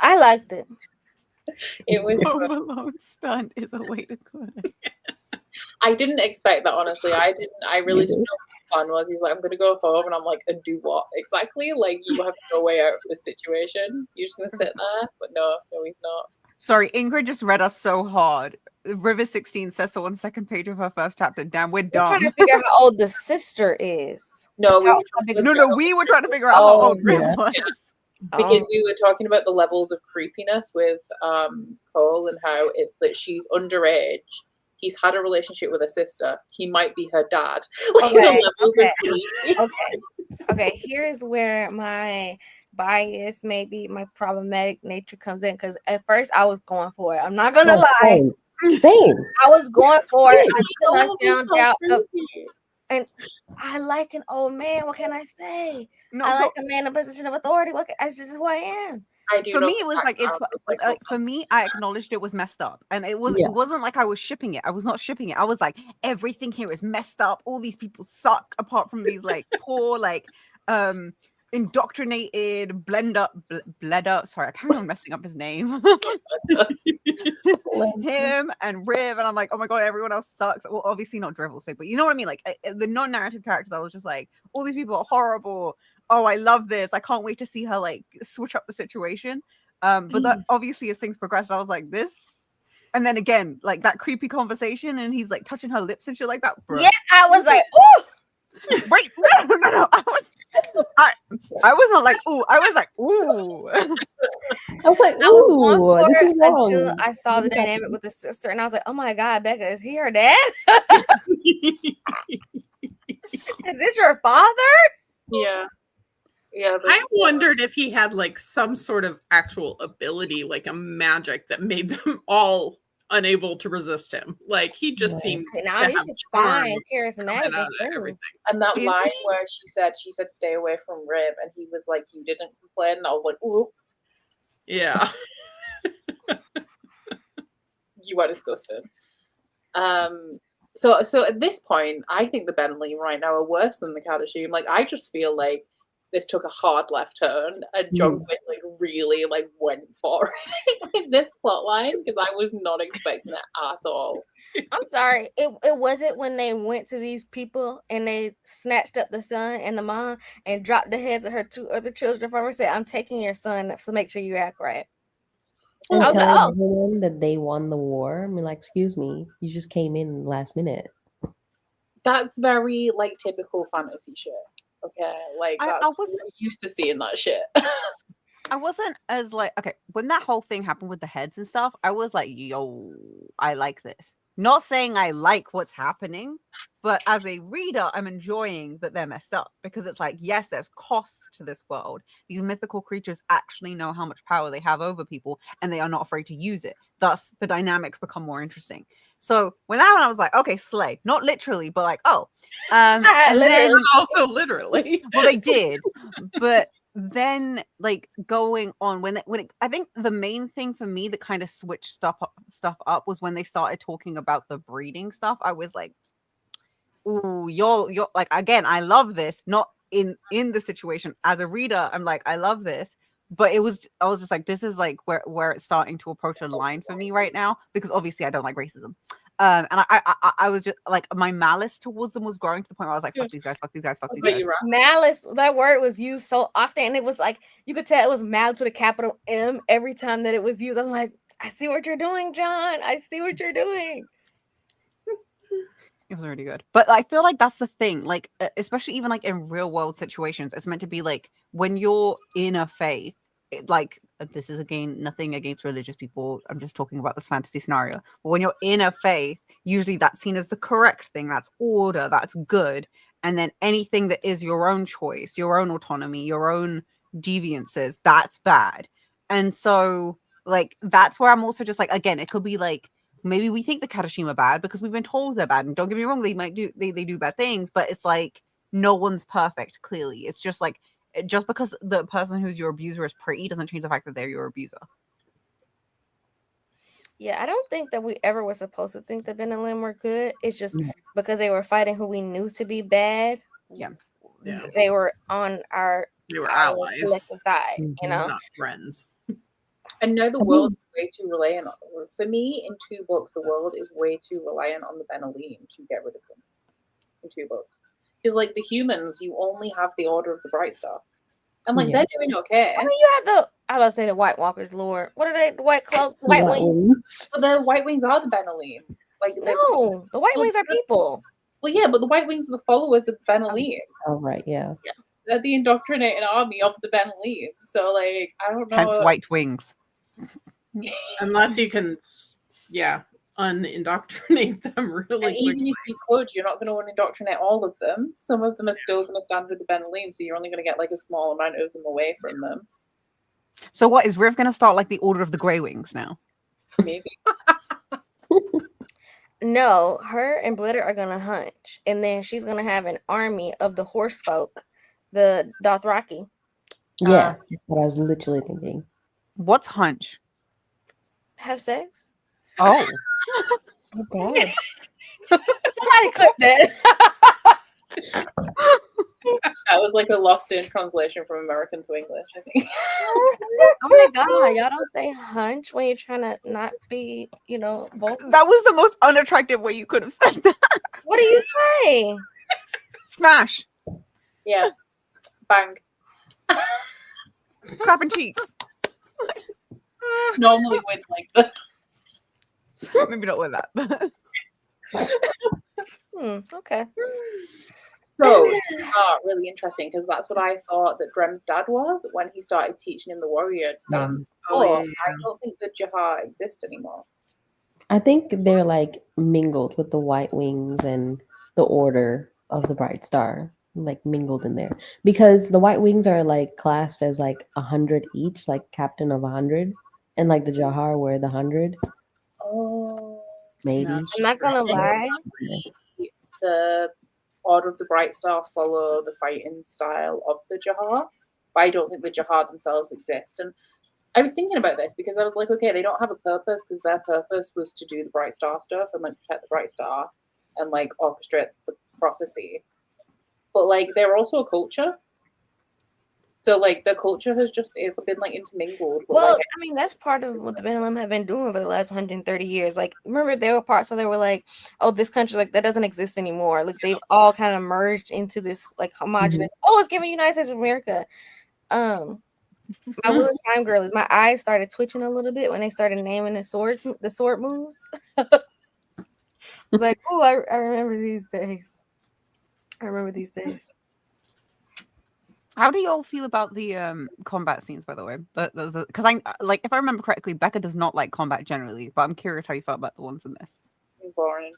I liked it. It was. Home Alone stunt is a way to put it. I didn't expect that, honestly. I really didn't did? know what the plan was. He's like, I'm gonna go home, and I'm like, and do what exactly? Like, you have no way out of this situation. You're just gonna sit there, but no, he's not. Sorry, Ingrid just read us so hard. River 16 says so on the second page of her first chapter. Damn, we're We're trying dumb. to figure out how old the sister is. No, we How were big talking is No, we were trying to figure out how old Riv yeah. was. because we were talking about the levels of creepiness with Cole and how it's that she's underage. He's had a relationship with her sister. He might be her dad. Like the levels of creepy. Okay. Here's where my bias, maybe my problematic nature comes in. Because at first I was going for it. I'm not gonna lie. Same. I was going for it until I Oh, found so out. creepy. And I like an old man. What can I say? No, I so like a man in a position of authority. This is who I am. I do for know me, it was like it's like for me. I acknowledged it was messed up, and it wasn't like I was shipping it. I was not shipping it. I was like, everything here is messed up. All these people suck, apart from these like poor like indoctrinated bled up. Sorry, I can't remember messing up his name. Him and Riv, and I'm like, oh my god, everyone else sucks. Well, obviously not Drivel, so, but you know what I mean. Like the non-narrative characters, I was just like, all these people are horrible. Oh, I love this. I can't wait to see her like switch up the situation. But that obviously as things progressed, I was like, this. And then again, like that creepy conversation, and he's like touching her lips and shit like that. Bro. Yeah, I was like, ooh. Wait, no. I was not like, ooh. I was like, ooh. I was like, I was going ooh, for this it is wrong. until I saw the dynamic with the sister, and I was like, oh my god, Becca, is he her dad? Is this your father? Yeah. I wondered if he had like some sort of actual ability, like a magic that made them all unable to resist him. Like he just seemed Okay, to now have he's just charm fine, charismatic. coming out of everything. And that Is line he? where she said stay away from Riv, and he was like, you didn't complain, and I was like, ooh, Yeah. you are disgusting. So at this point, I think the Bentley right now are worse than the Kadashim. Like I just feel like this took a hard left turn, and Jungwon like really like went for it in this plot line because I was not expecting it at all. I'm sorry. It wasn't when they went to these people and they snatched up the son and the mom and dropped the heads of her two other children from her. Said, "I'm taking your son, so make sure you act right." And I was like, telling oh. everyone that they won the war. I mean, like, excuse me, you just came in last minute. That's very like typical fantasy shit. Okay, like I was used to seeing that shit. I wasn't as like, okay, when that whole thing happened with the heads and stuff, I was like, yo, I like this. Not saying I like what's happening, but as a reader, I'm enjoying that they're messed up because it's like, yes, there's costs to this world. These mythical creatures actually know how much power they have over people and they are not afraid to use it. Thus, the dynamics become more interesting. So when that one, I was like, okay, slay. Not literally, but like, oh. And then Also literally. well, they did, but then like going on when it, I think the main thing for me that kind of switched stuff up was when they started talking about the breeding stuff. I was like, ooh, you're like, again, I love this, not in the situation as a reader. I'm like, I love this, but I was just like, this is like where it's starting to approach a line for me right now, because obviously I don't like racism. And I was just like, my malice towards them was growing to the point where I was like, fuck these guys, fuck these guys, fuck these guys. Malice, that word was used so often, and it was like you could tell it was malice with a capital M every time that it was used. I'm like, I see what you're doing, John. I see what you're doing. It was really good. But I feel like that's the thing, like, especially even like in real world situations, it's meant to be like when you're in a faith, like, this is again nothing against religious people, I'm just talking about this fantasy scenario, but when you're in a faith, usually that's seen as the correct thing, that's order, that's good, and then anything that is your own choice, your own autonomy, your own deviances, that's bad. And so like that's where I'm also just like, again, it could be like maybe we think the Kadashim are bad because we've been told they're bad, and don't get me wrong, they might do they do bad things, but it's like no one's perfect. Clearly, it's just like, just because the person who's your abuser is pretty doesn't change the fact that they're your abuser. Yeah, I don't think that we ever were supposed to think that Ben and Lim were good. It's just No. because they were fighting who we knew to be bad. Yeah. Yeah. They were on our They were allies, collective side, you know. not friends. And now the world is way too reliant on. For me, in 2 books, the world is way too reliant on the Benelim to get rid of them. In 2 books, because like the humans, you only have the Order of the Bright Star, and like they're doing okay. I mean, you have the I was about to say the White Walkers, Lord. What are they? The White Cloaks, the White Wings. But the White Wings are the Benelim. Like no, the White Wings are people. Well, yeah, but the White Wings are the followers of the Benelim. Oh, right, yeah. They're the indoctrinated army of the Benelim. So, like, I don't know. Hence White Wings. Unless you can, unindoctrinate them really and even quickly. if you could, you're not going to indoctrinate all of them. Some of them are still going to stand with the Benelim, so you're only going to get like a small amount of them away from them. So what, is Riv going to start like the Order of the Grey Wings now? Maybe. No, her and Blitter are gonna hunch, and then she's gonna have an army of the horse folk, the Dothraki. Yeah, that's what I was literally thinking. What's hunch? Have sex? Oh. Oh God. Somebody clip that. That was like a lost in translation from American to English, I think. Oh my God, y'all don't say hunch when you're trying to not be, vulgar. That was the most unattractive way you could have said that. What do you say? Smash. Yeah. Bang. Clapping cheeks. Normally with like the Maybe not with that. Okay. So really interesting because that's what I thought that Drem's dad was when he started teaching him the warrior dance. I don't think the Jahar exist anymore. I think they're like mingled with the White Wings and the Order of the Bright Star, like mingled in there. Because the White Wings are like classed as like 100 each, like captain of 100, and like the Jahar were the 100. Oh, maybe. I'm not gonna lie. The Order of the Bright Star follow the fighting style of the Jahar, but I don't think the Jahar themselves exist. And I was thinking about this because I was like, okay, they don't have a purpose because their purpose was to do the Bright Star stuff and like protect the Bright Star and like orchestrate the prophecy. But like they're also a culture. So like the culture has been like intermingled. But, well, like, I mean that's part of what the Benelim have been doing for the last 130 years. Like, remember there were parts where they were like, "Oh, this country like that doesn't exist anymore." Like they've all kind of merged into this like homogenous. Oh, it's giving United States of America. My Wheel of Time girl is my eyes started twitching a little bit when they started naming the sword moves. I was like, oh, I remember these days. How do you all feel about the combat scenes, by the way? Because I like, if I remember correctly, Becca does not like combat generally, but I'm curious how you felt about the ones in this. Boring.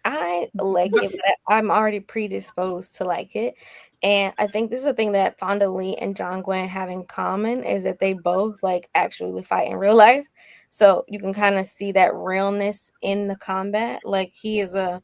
I like it, but I'm already predisposed to like it. And I think this is a thing that Fonda Lee and John Gwen have in common is that they both like actually fight in real life. So you can kind of see that realness in the combat. Like he is a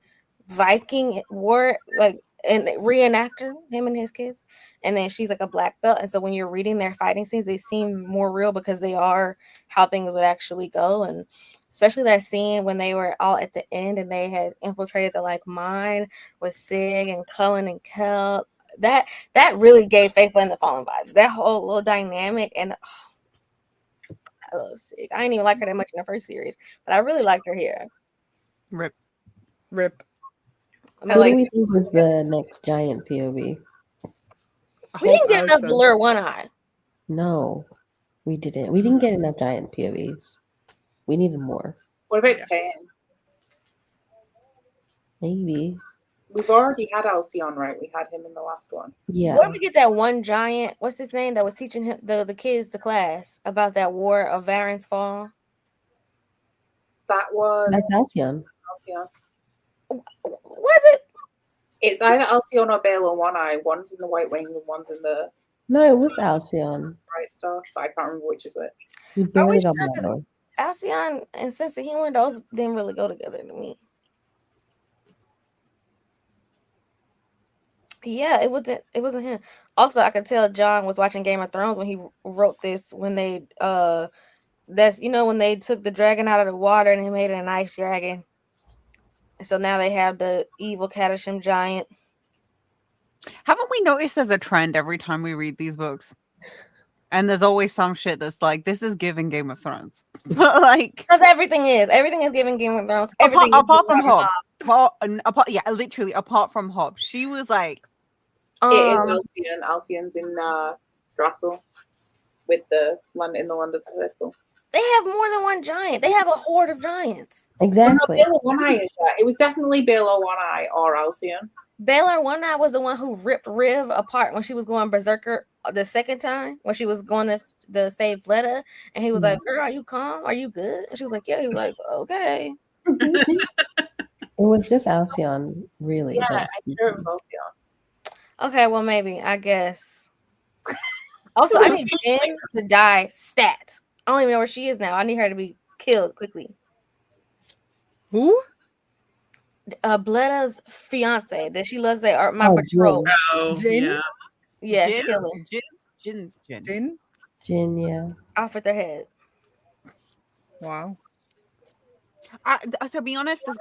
Viking war, like and reenactor, him and his kids. And then she's like a black belt. And so when you're reading their fighting scenes, they seem more real because they are how things would actually go. And especially that scene when they were all at the end and they had infiltrated the like mine with Sig and Cullen and Kel. That really gave Faithful and the Fallen vibes. That whole little dynamic, and I love Sig. I didn't even like her that much in the first series, but I really liked her here. Rip. Who do we think was the next giant POV? We didn't get enough Blur One Eye. No, we didn't. We didn't get enough giant POVs. We needed more. What about Tan? Maybe. We've already had Alcyon, right? We had him in the last one. Yeah. What if we get that one giant? What's his name that was teaching him the kids the class about that war of Varen's Fall? That's Alcyon. Was it? It's either Alcyon or Bale or One Eye. One's in the White Wing and one's in the No, it was Alcyon. Bright Star, but I can't remember which is which. We barely got more. Alcyon and Sense of Humor, those didn't really go together to me. Yeah, it wasn't him. Also, I could tell John was watching Game of Thrones when he wrote this, when they That's when they took the dragon out of the water and they made it an ice dragon. And so now they have the evil Cataclysm giant. Haven't we noticed there's a trend every time we read these books? And there's always some shit that's like, this is giving Game of Thrones. Like, because everything is giving Game of Thrones. Everything apart from Hob. Literally, apart from Hob. She was like, it is Alcyon. Alcyon's in Drossel with the Land in the Land of the Circle. They have more than one giant. They have a horde of giants. Exactly. Baelor One Eye is that. It was definitely Baelor One Eye or Alcyon. Baelor One Eye was the one who ripped Riv apart when she was going berserker the second time, when she was going to save Bleda, and he was like, "Girl, are you calm? Are you good?" And she was like, "Yeah." He was like, "Okay." It was just Alcyon, really. Yeah, I sure it was Alcyon. Okay, well, maybe, I guess. Also, I need Jen to die stat. I don't even know where she is now. I need her to be killed quickly. Who? Bleda's fiance that she loves say my patrol. Oh, Jin? yeah. Yes, Jin? kill her. Jin? Jin, yeah. Off with their head. Wow. To be honest, this is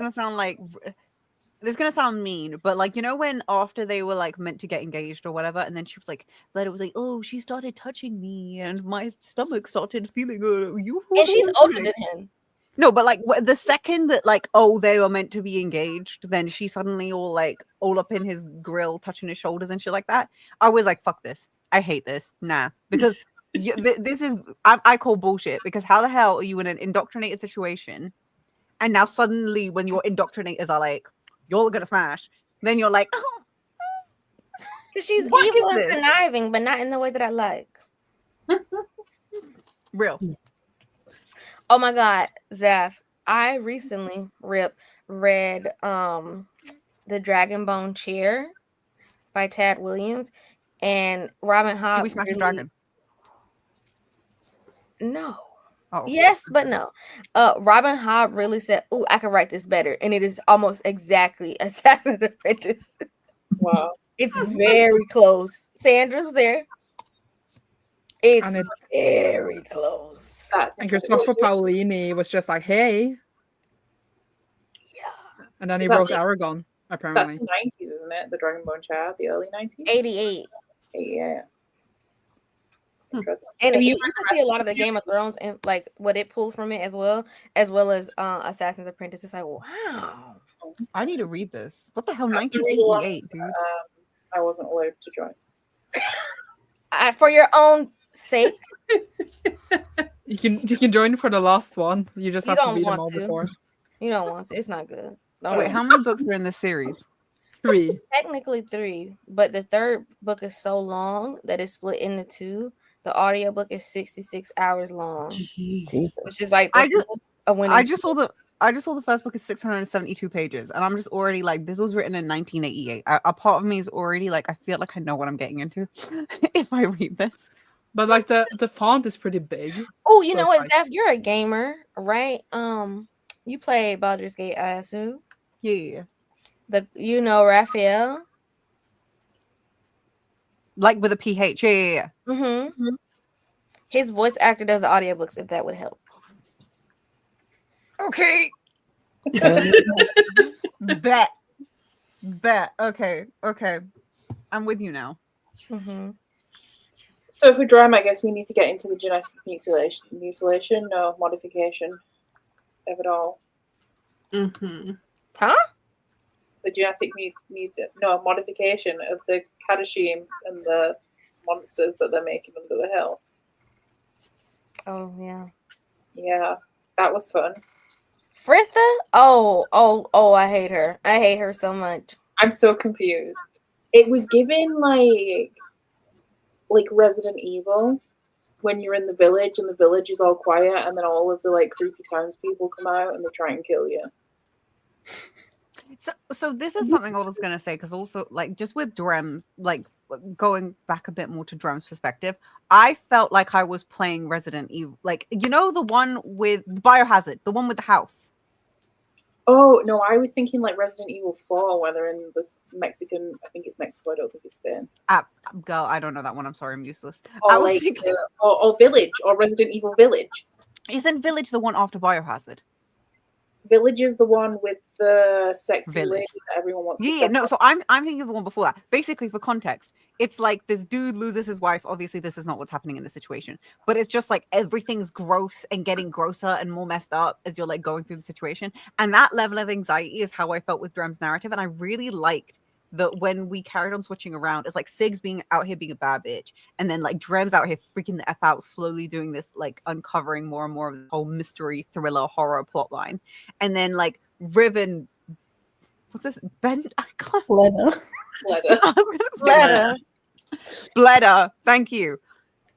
gonna sound mean, but like, when after they were like meant to get engaged or whatever, and then she was like, Bleda was like, "Oh, she started touching me, and my stomach started feeling you." And she's older than him. No, but like the second that like, oh, they were meant to be engaged, then she suddenly all up in his grill, touching his shoulders and shit like that. I was like, fuck this. I hate this. Nah, because this is I call bullshit. Because how the hell are you in an indoctrinated situation, and now suddenly when your indoctrinators are like, you're gonna smash, then you're like, oh, because she's what evil is and this? conniving, but not in the way that I like. Real. Oh my God, Zaf, I recently read The Dragonbone Chair by Tad Williams, and Robin Hobb. Did we smash the dragon? No. Oh. Yes, but no. Robin Hobb really said, "Oh, I can write this better," and it is almost exactly Assassin's Apprentice. Wow. It's very close. Sandra's there. It's very close. And Christopher Paolini was just like, "Hey." Yeah. And then he wrote Aragon, apparently. That's the 90s, isn't it? The Dragonbone Chair, the early 90s? 88. Yeah. And you can see a lot of the Game of Thrones and like what it pulled from it as well as Assassin's Apprentice. It's like, wow. I need to read this. What the hell, 1988, dude? I wasn't allowed to join. For your own sake. You can join for the last one. You just have to read them all before. You don't want to. It's not good. Wait, how many books are in this series? 3. Technically 3, but the third book is so long that it's split into 2. The audiobook is 66 hours long. Jesus. Which is like I just saw the first book is 672 pages, and I'm just already like, this was written in 1988. A part of me is already like, I feel like I know what I'm getting into if I read this. But like the font is pretty big. Oh, you know what, Zaf? You're a gamer, right? You play Baldur's Gate, I assume. Yeah. Raphael. Like with a PH, yeah. Mm-hmm. His voice actor does the audiobooks, if that would help. Okay. Bet. Okay. I'm with you now. Mm-hmm. So for drama, I guess we need to get into the genetic mutilation, no modification of it all. Mm-hmm. Huh? The genetic modification of the Kadashim and the monsters that they're making under the hill. Oh yeah. Yeah, that was fun. Fritha? Oh, I hate her. I hate her so much. I'm so confused. It was given like Resident Evil, when you're in the village and the village is all quiet and then all of the like creepy townspeople come out and they try and kill you. So this is something I was going to say, because also like just with Drem's, like going back a bit more to Drem's perspective, I felt like I was playing Resident Evil, like, the one with Biohazard, the one with the house. Oh no, I was thinking like Resident Evil 4, where they're in this Mexican, I think it's Mexico, I don't think it's Spain. Girl, I don't know that one. I'm sorry, I'm useless. Or I was like thinking... or Village, or Resident Evil Village. Isn't Village the one after Biohazard? Village is the one with the sexy Village. lady that everyone wants to Yeah, step no. on. So I'm thinking of the one before that. Basically, for context, it's like this dude loses his wife. Obviously, this is not what's happening in the situation, but it's just like everything's gross and getting grosser and more messed up as you're like going through the situation. And that level of anxiety is how I felt with Drem's narrative, and I really liked that when we carried on switching around. It's like Sig's being out here being a bad bitch, and then like Drem's out here freaking the F out, slowly doing this, like uncovering more and more of the whole mystery thriller horror plotline, and then like Riven. What's this? Ben? I can't. Letter. Letter. Bledder. Thank you.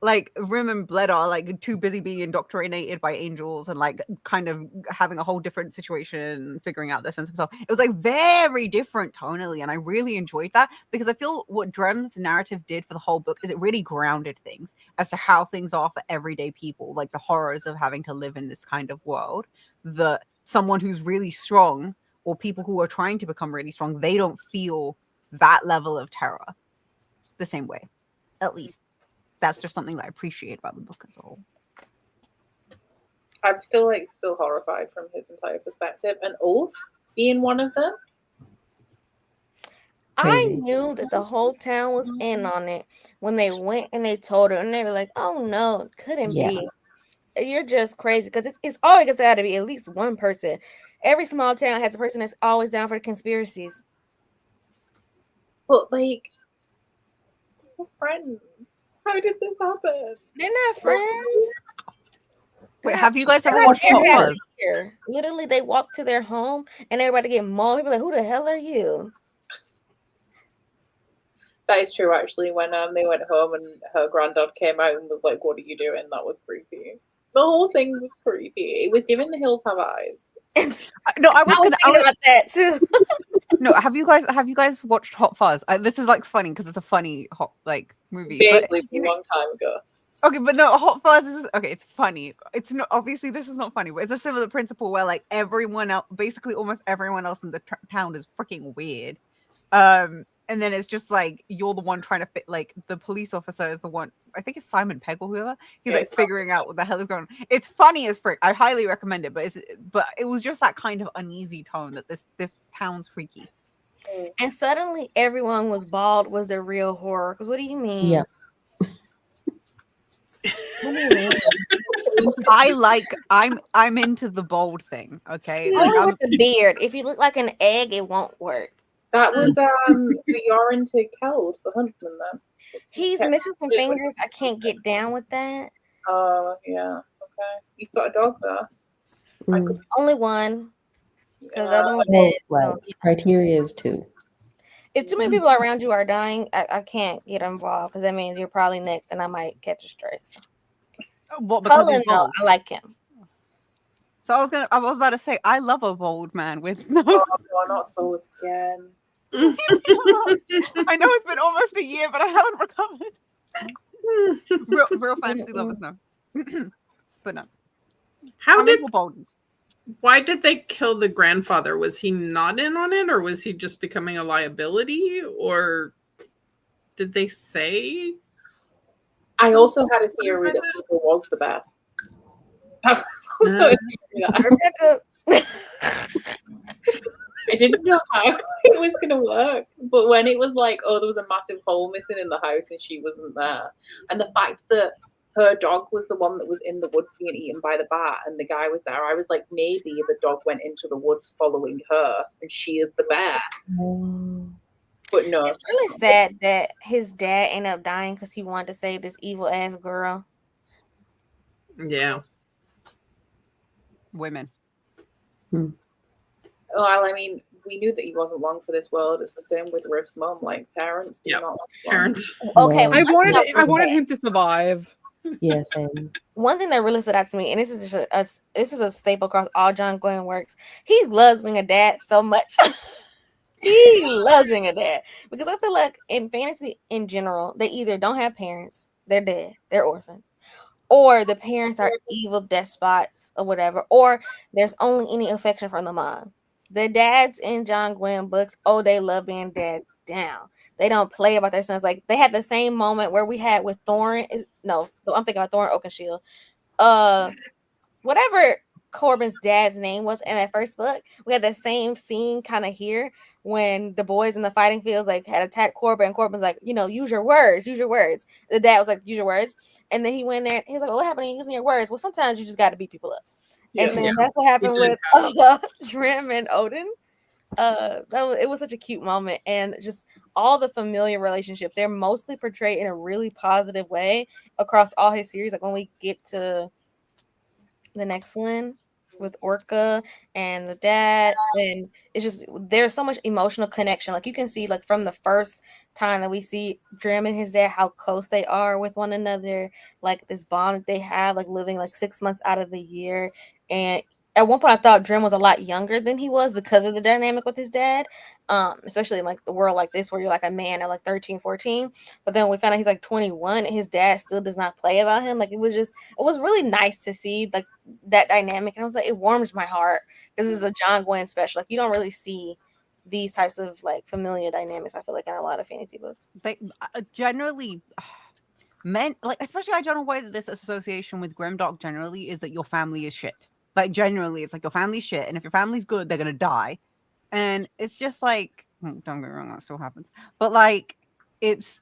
Like Rim and Bledder are like too busy being indoctrinated by angels and like kind of having a whole different situation, figuring out their sense of self. It was like very different tonally, and I really enjoyed that because I feel what Drem's narrative did for the whole book is it really grounded things as to how things are for everyday people, like the horrors of having to live in this kind of world. Someone who's really strong, or people who are trying to become really strong, they don't feel that level of terror the same way. At least that's just something that I appreciate about the book as a whole. I'm still horrified from his entire perspective, and Ulf being one of them. I knew that the whole town was in on it when they went and they told her, and they were like, "Oh no, it couldn't be. You're just crazy." Because it's always got to be at least one person. Every small town has a person that's always down for the conspiracies. But like, we're friends. How did this happen? They're not friends. Wait, have you guys ever watched Hot Fuzz? Literally, they walk to their home and everybody get mauled. People like, "Who the hell are you?" That is true, actually. When they went home and her granddad came out and was like, "What are you doing?" That was creepy. The whole thing was creepy. It was giving The Hills Have Eyes. No, I was thinking about that too. No, have you guys watched Hot Fuzz? This is like funny because it's a funny movie. Vaguely, a long time ago. Okay, but no, Hot Fuzz is okay. It's funny. It's not obviously this is not funny, but it's a similar principle where like everyone else, basically almost everyone else in the town is freaking weird. And then it's just like you're the one trying to fit. Like the police officer is the one. I think it's Simon Pegg or whoever. He's like figuring out what the hell is going on. It's funny as frick. I highly recommend it. But it was just that kind of uneasy tone that this town's freaky. And suddenly everyone was bald was the real horror. Because what do you mean? Yeah. What do you mean? I'm into the bold thing. Okay. Only with the beard. If you look like an egg, it won't work. That was so you're into Keld, the huntsman, then. He's missing some fingers. I can't get down with that. Oh yeah, okay. He's got a dog there. Only one. Because the other one's dead. Right. Criteria is 2. If too many people around you are dying, I can't get involved because that means you're probably next, and I might catch a stray. So. Cullen, though, I like him. So I was about to say I love a bold man with no. Oh no, not Souls again. I know it's been almost a year, but I haven't recovered. Real fantasy lovers know. But no. Why did they kill the grandfather? Was he not in on it, or was he just becoming a liability, or did they say? I also had a theory that Pepper was the bear. That was also a theory Rebecca. I didn't know how it was going to work, but when it was like, oh, there was a massive hole missing in the house and she wasn't there, and the fact that her dog was the one that was in the woods being eaten by the bat and the guy was there, I was like, maybe the dog went into the woods following her and she is the bear. But no. It's really sad that his dad ended up dying because he wanted to save this evil ass girl. Yeah. Women. Well, I mean, we knew that he wasn't long for this world. It's the same with Riv's mom. Like, parents do not parents. Okay, I wanted him to survive. Yeah, same. One thing that really stood out to me, and this is a staple across all John Gwen works. He loves being a dad so much. He loves being a dad because I feel like in fantasy in general, they either don't have parents, they're dead, they're orphans, or the parents are evil despots or whatever, or there's only any affection from the mom. The dads in John Gwen books, they love being dads down. They don't play about their sons. Like they had the same moment where we had with Thorin. No, I'm thinking about Thorin Oakenshield. whatever Corbin's dad's name was in that first book, we had the same scene kind of here when the boys in the fighting fields like had attacked Corbin, and Corbin's like, you know, use your words, use your words. The dad was like, use your words. And then he went there, he's like, what happened to using your words? Well, sometimes you just got to beat people up. Yeah. And then that's what happened with Trim and Odin. It was such a cute moment, and just all the familiar relationships, they're mostly portrayed in a really positive way across all his series. Like when we get to the next one with Orca and the dad, and it's just there's so much emotional connection. Like you can see, like from the first time that we see Drim and his dad, how close they are with one another, like this bond that they have, like living like 6 months out of the year. And at one point I thought Drim was a lot younger than he was because of the dynamic with his dad, especially in like the world like this where you're like a man at like 13, 14. But then we found out he's like 21 and his dad still does not play about him. Like it was really nice to see like that dynamic, and I was like, it warms my heart because this is a John Gwen special. Like you don't really see these types of like familiar dynamics, I feel like, in a lot of fantasy books. They generally men, like, especially I don't know why this association with grimdark generally is that your family is shit. Like generally it's like your family's shit, and if your family's good they're gonna die. And it's just like, don't get me wrong, that still happens, but like it's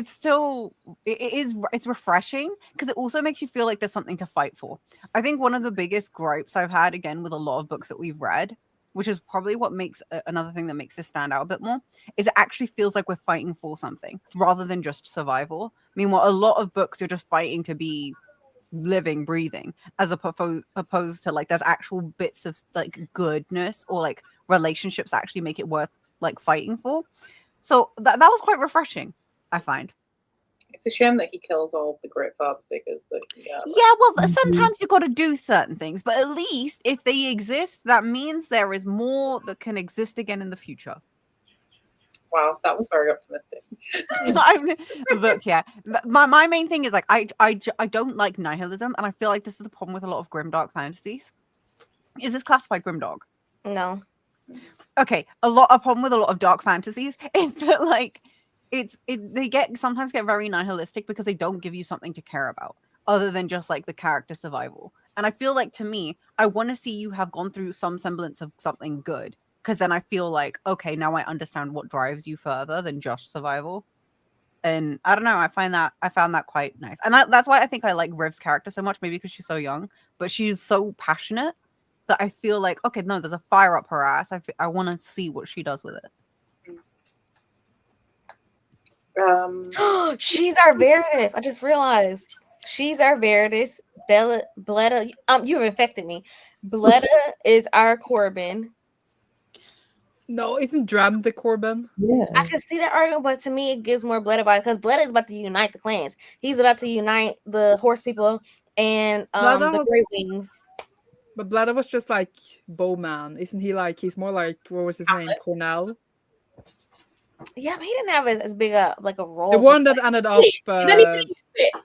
still it's refreshing because it also makes you feel like there's something to fight for. I think one of the biggest gripes I've had, again, with a lot of books that we've read, which is probably what makes another thing that makes this stand out a bit more, is it actually feels like we're fighting for something rather than just survival. Meanwhile, a lot of books you're just fighting to be living, breathing, as opposed to like there's actual bits of like goodness or like relationships that actually make it worth like fighting for. So that was quite refreshing, I find. It's a shame that he kills all the great father figures that yeah, well, sometimes you've got to do certain things, but at least if they exist, that means there is more that can exist again in the future. Wow, that was very optimistic. Look, yeah, my main thing is like I don't like nihilism, and I feel like this is the problem with a lot of grimdark fantasies. Is this classified grimdark? No. Okay, a problem with a lot of dark fantasies is that like they sometimes get very nihilistic because they don't give you something to care about other than just like the character survival. And I feel like, to me, I want to see you have gone through some semblance of something good, because then I feel like, okay, now I understand what drives you further than just survival. And I don't know, I found that quite nice. And that's why I think I like Riv's character so much, maybe because she's so young, but she's so passionate that I feel like, okay, no, there's a fire up her ass. I want to see what she does with it. She's our Veritas. I just realized she's our Veritas. Bletta, you've infected me. Bletta is our Corbin. No, isn't Dram the Corbin? Yeah. I can see that argument, but to me, it gives more Bletta vibes because Bletta is about to unite the clans. He's about to unite the horse people and the Grey Wings. But Bletta was just like Bowman, isn't he? Like he's more like, what was his name? Cornell. Yeah, but he didn't have as big a role. The one that ended up.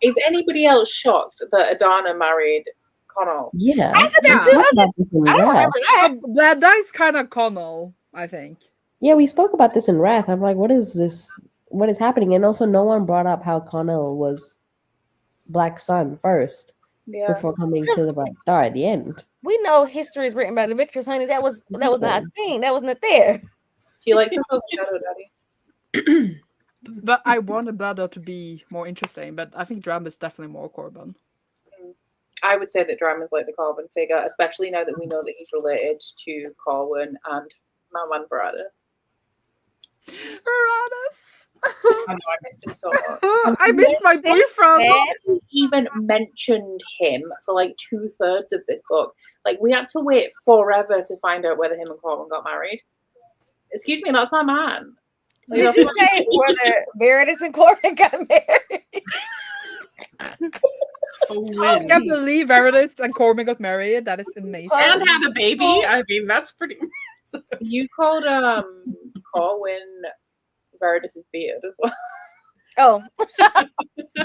Is anybody else shocked that Adana married Connell? Yeah, I said that too. I don't remember that. That is kind of Connell, I think. Yeah, we spoke about this in Wrath. I'm like, what is this? What is happening? And also, no one brought up how Connell was Black Sun first before coming to the Bright Star at the end. We know history is written by the victors, honey. That was not a thing. That wasn't there. She likes herself shadow daddy. But I wanted Bletta to be more interesting, but I think Dram is definitely more Corbin. I would say that Dram is like the Corbin figure, especially now that we know that he's related to Corwin and my man Veratus. Veratus! I know, I missed him so much. I missed my boyfriend! Even mentioned him for like 2/3 of this book. Like, we had to wait forever to find out whether him and Corwin got married. Excuse me, that's my man. Like, did you say whether Veritas and Corbin got married? I can't believe Veritas and Corbin got married. That is amazing. And had a baby. I mean, that's pretty impressive. You called Corwin Veritas' beard as well. Oh.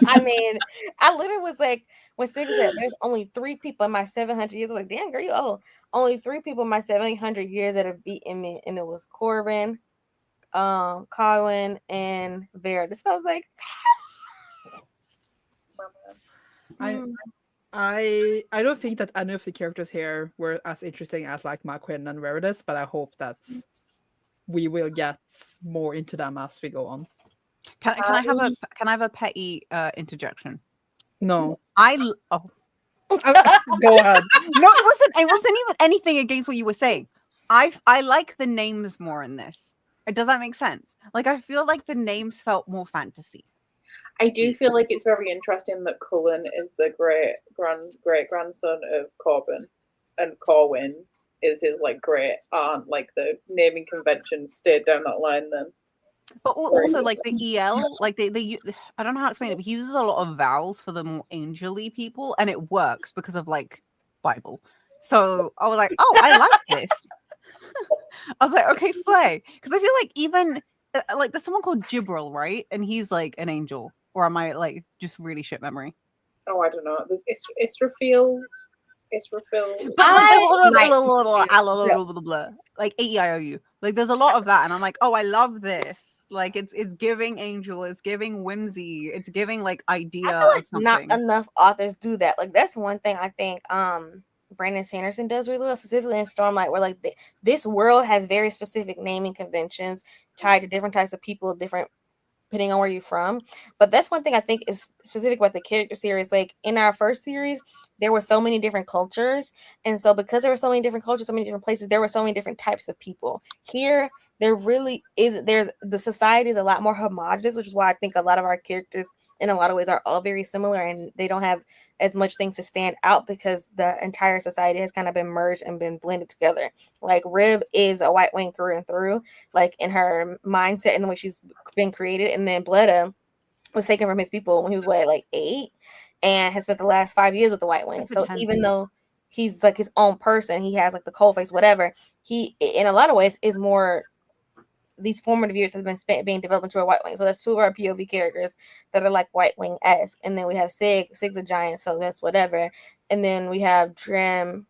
I mean, I literally was like, when Sig said there's only 3 people in my 700 years, I was like, damn, girl, you old. Only 3 people in my 700 years that have beaten me, and it was Corbin, Corwin, and Veritas. So I was like, I don't think that any of the characters here were as interesting as like McQuinn and Veritas, but I hope that we will get more into them as we go on. Can I have a petty interjection? No. Oh. Go ahead. No, it wasn't even anything against what you were saying. I like the names more in this. Does that make sense? Like, I feel like the names felt more fantasy. I do feel like it's very interesting that Cullen is the great grandson of Corbin, and Corwin is his like great aunt. Like the naming conventions stayed down that line then. But also, like the EL, like they I don't know how to explain it, but he uses a lot of vowels for the more angel-y people, and it works because of like Bible. So I was like, oh, I like this. I was like, okay, slay. Because I feel like even like there's someone called Jibril, right? And he's like an angel. Or am I like just really shit memory? Oh, I don't know. There's Israfil. Like AEIOU. Like there's a lot of that, and I'm like, oh, I love this. Like it's giving angel, it's giving whimsy, it's giving like idea I feel like of something. not enough authors do that. Like that's one thing I think Brandon Sanderson does really well, specifically in Stormlight, where like this world has very specific naming conventions tied to different types of people, different depending on where you're from. But that's one thing I think is specific about the character series. Like in our first series, there were so many different cultures. And so because there were so many different cultures, so many different places, there were so many different types of people. Here, there really is, the society is a lot more homogenous, which is why I think a lot of our characters in a lot of ways are all very similar, and they don't have as much things to stand out because the entire society has kind of been merged and been blended together. Like Riv is a White Wing through and through, like in her mindset and the way she's been created. And then Bleda was taken from his people when he was like 8 and has spent the last 5 years with the White Wing. So even though he's like his own person, he has like the cold face, whatever, he in a lot of ways is more, these formative years has been spent being developed into a White Wing. So that's 2 of our POV characters that are like White Wing-esque. And then we have Sig's a giant, so that's whatever. And then we have Drim.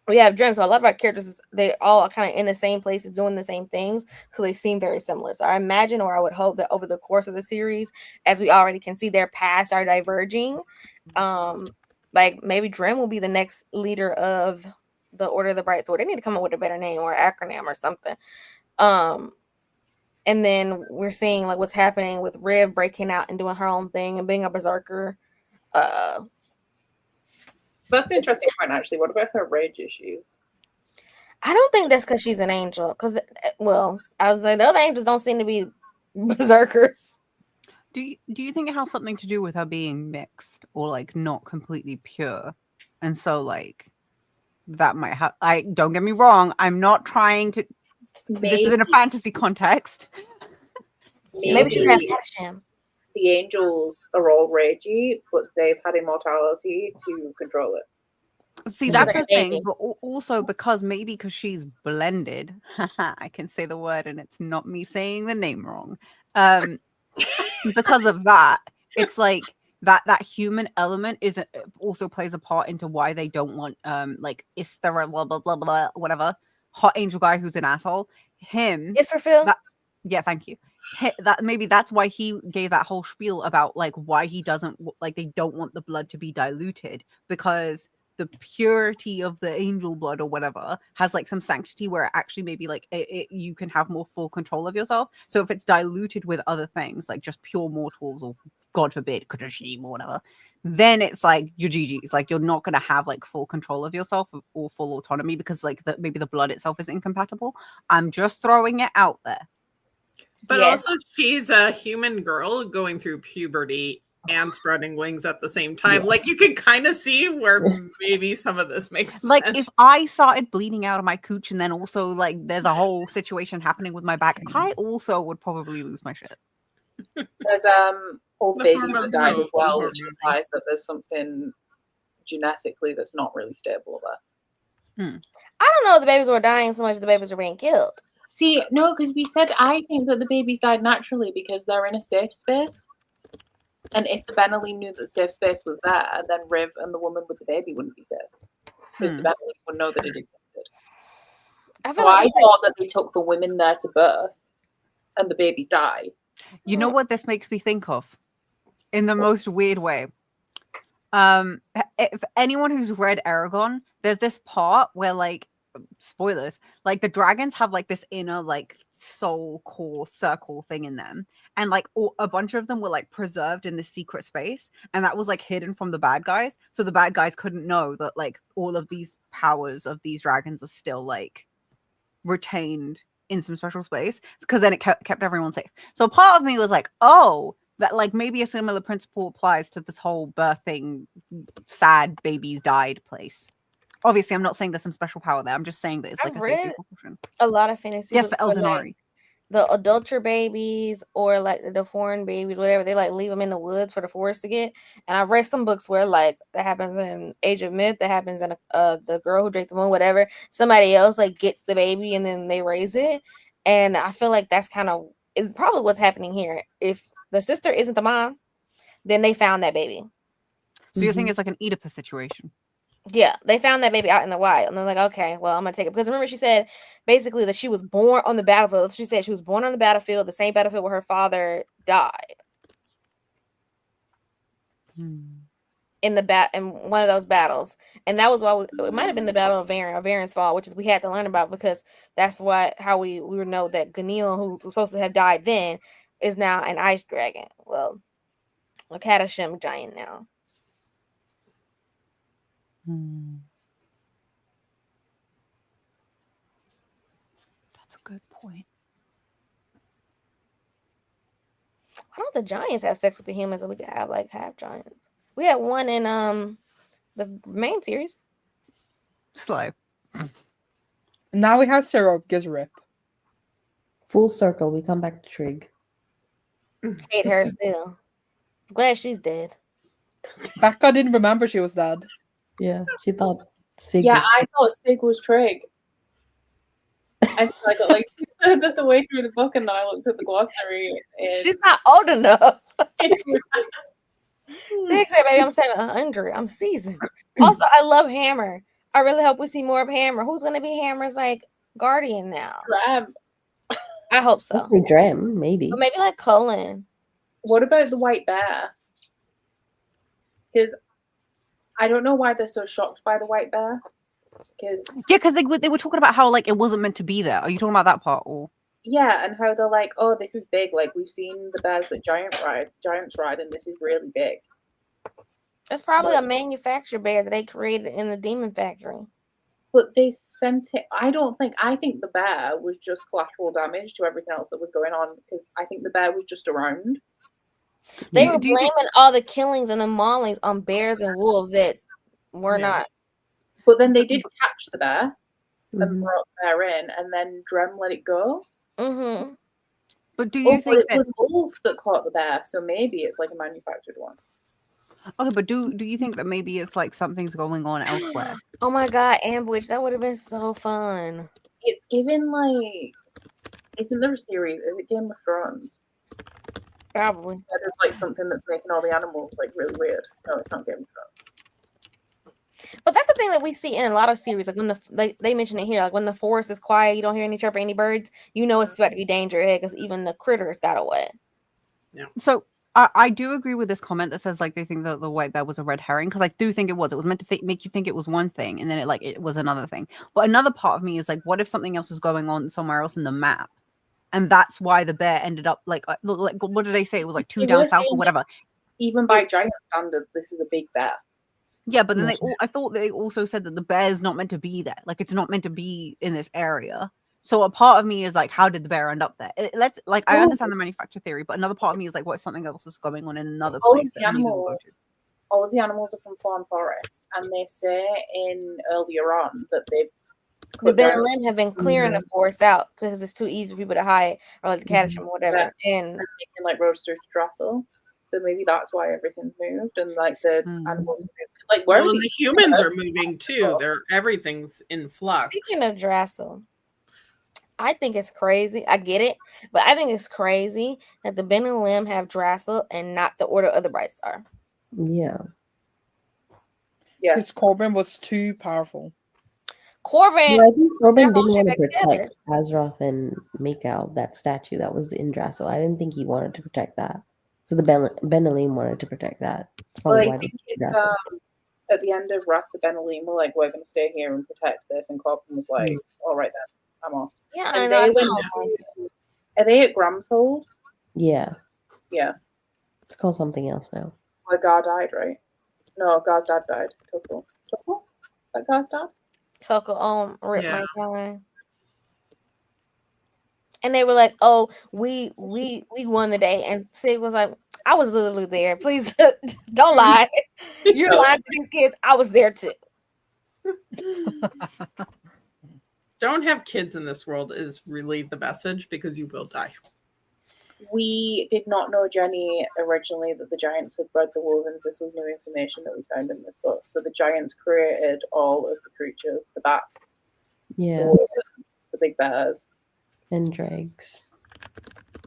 So a lot of our characters, they all kind of in the same places doing the same things, so they seem very similar. So I imagine, or I would hope, that over the course of the series, as we already can see, their paths are diverging. Like maybe Drim will be the next leader of the Order of the Bright Sword. They need to come up with a better name or acronym or something. And then we're seeing like what's happening with Riv breaking out and doing her own thing and being a berserker. That's an interesting point, actually. What about her rage issues? I don't think that's because she's an angel. Because, well, I was like, the other angels don't seem to be berserkers. Do you think it has something to do with her being mixed or like not completely pure? And so like that might have. I don't get me wrong. I'm not trying to. This is in a fantasy context. Maybe she has calcium. The angels are all ragey, but they've had immortality to control it. See, that's the thing, but also because she's blended. I can say the word, and it's not me saying the name wrong. Because of that, it's like that human element also plays a part into why they don't want like Istera blah blah blah blah whatever hot angel guy who's an asshole. Him. Israfil. Yeah, thank you. That maybe that's why he gave that whole spiel about like why he doesn't like they don't want the blood to be diluted, because the purity of the angel blood or whatever has like some sanctity where it actually maybe like you can have more full control of yourself. So if it's diluted with other things like just pure mortals or God forbid Kudashim or whatever, then it's like your GG's, like you're not going to have like full control of yourself or full autonomy because like maybe the blood itself is incompatible. I'm just throwing it out there. But also she's a human girl going through puberty and spreading wings at the same time. Yeah. Like you can kind of see where maybe some of this makes sense. Like if I started bleeding out of my cooch and then also like there's a whole situation happening with my back, I also would probably lose my shit. There's old babies that died as well, which implies that there's something genetically that's not really stable there. I don't know if the babies were dying so much as the babies were being killed. See, no, because we said I think that the babies died naturally because they're in a safe space. And if the Benelli knew that safe space was there, then Riv and the woman with the baby wouldn't be safe. Because the Benelli would know that it existed. I thought that they took the women there to birth and the baby died. You know what this makes me think of? In the most weird way. If anyone who's read Aragon, there's this part where, like, spoilers, like the dragons have like this inner like soul core circle thing in them, and like a bunch of them were like preserved in this secret space, and that was like hidden from the bad guys, so the bad guys couldn't know that like all of these powers of these dragons are still like retained in some special space, because then it kept everyone safe. So part of me was like, oh, that like maybe a similar principle applies to this whole birthing sad babies died place. Obviously, I'm not saying there's some special power there. I'm just saying that it's like I've a safety read precaution. a lot of fantasy Yes, books the where, Eldenari. like, the adulterer babies or like the foreign babies, whatever, they like leave them in the woods for the forest to get. And I've read some books where like that happens in Age of Myth, that happens in the Girl Who Drank the Moon, whatever. Somebody else like gets the baby and then they raise it. And I feel like that's kind of is probably what's happening here. If the sister isn't the mom, then they found that baby. So you think it's like an Oedipus situation? Yeah, they found that baby out in the wild, and they're like, okay, well, I'm gonna take it, because remember she said basically that she was born on the battlefield. She said she was born on the battlefield, the same battlefield where her father died in one of those battles, and that was why it might have been the Battle of Varen or Varen's Fall, which is we had to learn about, because that's how we would know that Ganil, who was supposed to have died then, is now an ice dragon. Well, a Catachem giant now. That's a good point. Why don't the giants have sex with the humans and we could have like half giants? We had one in the main series. Slow. Now we have Syrup gives rip. Full circle, we come back to Trig. Hate her still. Glad she's dead. Becca didn't remember she was dead. Yeah, she thought Sig Yeah, was I thought Sig was Trig. And so I got like 2/3 of the way through the book, and then I looked at the glossary. And She's not old enough. Sig said, baby, I'm 700. I'm seasoned. Also, I love Hammer. I really hope we see more of Hammer. Who's going to be Hammer's like guardian now? Grab. I hope so. Hopefully Drem, maybe. Or maybe like Cullen. What about the white bear? Because I don't know why they're so shocked by the white bear. Because they were talking about how like it wasn't meant to be there. Are you talking about that part? Or yeah, and how they're like, oh, this is big. Like we've seen the bears that giants ride, and this is really big. That's probably a manufactured bear that they created in the Demon Factory. But they sent it. I think the bear was just collateral damage to everything else that was going on, because I think the bear was just around. They were blaming all the killings and the maulings on bears and wolves that were not. But then they did catch the bear and brought the bear in, and then Drem let it go. Mm-hmm. But do you think it was Wolf that caught the bear? So maybe it's like a manufactured one. Okay, but do you think that maybe it's like something's going on elsewhere? Oh my god, Ambush, that would have been so fun. It's given like, isn't there a series? Is it Game of Thrones? Probably. That is like something that's making all the animals like really weird. No, it's not Game of Thrones. But that's the thing that we see in a lot of series. Like when they mention it here, like when the forest is quiet, you don't hear any chirping, any birds, you know it's about to be danger ahead, because even the critters got away. Yeah. So I do agree with this comment that says like they think that the white bear was a red herring, because I do think it was. It was meant to make you think it was one thing, and then it was another thing. But another part of me is like, what if something else is going on somewhere else in the map, and that's why the bear ended up like what did they say? It was like 2 down south or whatever. Even by giant standards, this is a big bear. Yeah, but then I thought they also said that the bear is not meant to be there. Like it's not meant to be in this area. So a part of me is like, how did the bear end up there? I understand the manufacture theory, but another part of me is like, what if something else is going on in another place? All of the animals are from Fawn Forest, and they say earlier on that the Ben and Lim have been clearing the forest out because it's too easy for people to hide, or like the catch them or whatever. Yeah. And they can like roadster to Drassel. So maybe that's why everything's moved, and like the animals moved. Like well, the humans are moving too. Everything's in flux. Speaking of Drassel, I think it's crazy. I get it, but I think it's crazy that the Ben and Lim have Drassel and not the Order of the Bright Star. Yeah. Yeah. Because Corbin was too powerful. Corbin. No, I think Corbin didn't want to protect Azeroth and make out that statue that was in Drassel. I didn't think he wanted to protect that. So the Benelim wanted to protect that. That's Well, probably I why think they it's at the end of Wrath, the Benelim were like, we're going to stay here and protect this, and Corbin was like, all right then, I'm off. Yeah, And I know. they That went sounds like it. to, are they at Graham's Hold? Yeah, Yeah, it's called something else now. where Gar died, right? No, Gar's dad died. Tuckle? That Gar's dad? Tuckle Rip Yeah. my guy. And they were like, "Oh, we won the day," and Sig was like, "I was literally there. Please don't lie. You're lying to these kids. I was there too." Don't have kids in this world is really the message, because you will die. We did not know, Jenny, originally that the giants had bred the Wolvens. This was new information that we found in this book. So the giants created all of the creatures, the bats, Yeah, the wolves, the big bears, and dregs.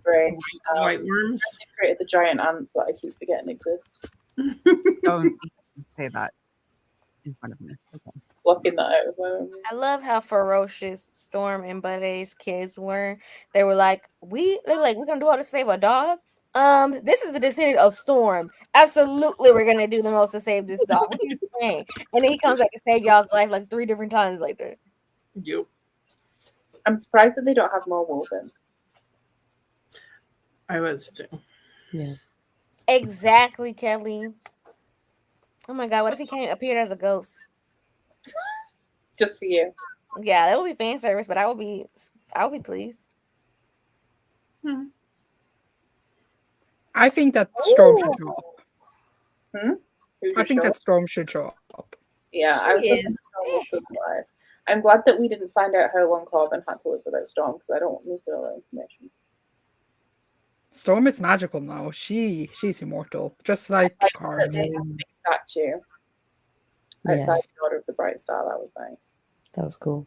Grey. White worms. They created the giant ants that I keep forgetting exist. Don't say that in front of me. Okay. Blocking that out of my memory. I love how ferocious Storm and Buddy's kids were. They were like, we're gonna do all this to save a dog. This is the decision of Storm. Absolutely, we're gonna do the most to save this dog. What are you saying? And then he comes back to save y'all's life like 3 different times later. Yep. I'm surprised that they don't have more Wolven. I was too. Yeah. Exactly, Kelly. Oh my god, what if he appeared as a ghost? Just for you. Yeah, that would be fan service, but I would be pleased. I think that Storm should show up. Who I just think showed that Storm should show up. Yeah, I was She looking is. at almost alive. I'm glad that we didn't find out how long Corbin had to live without Storm, because I don't need to know that information. Storm is magical now. She's immortal, just like Like Karn. that they have a big statue Yeah, outside the Order of the Bright Star. That was nice. that was cool.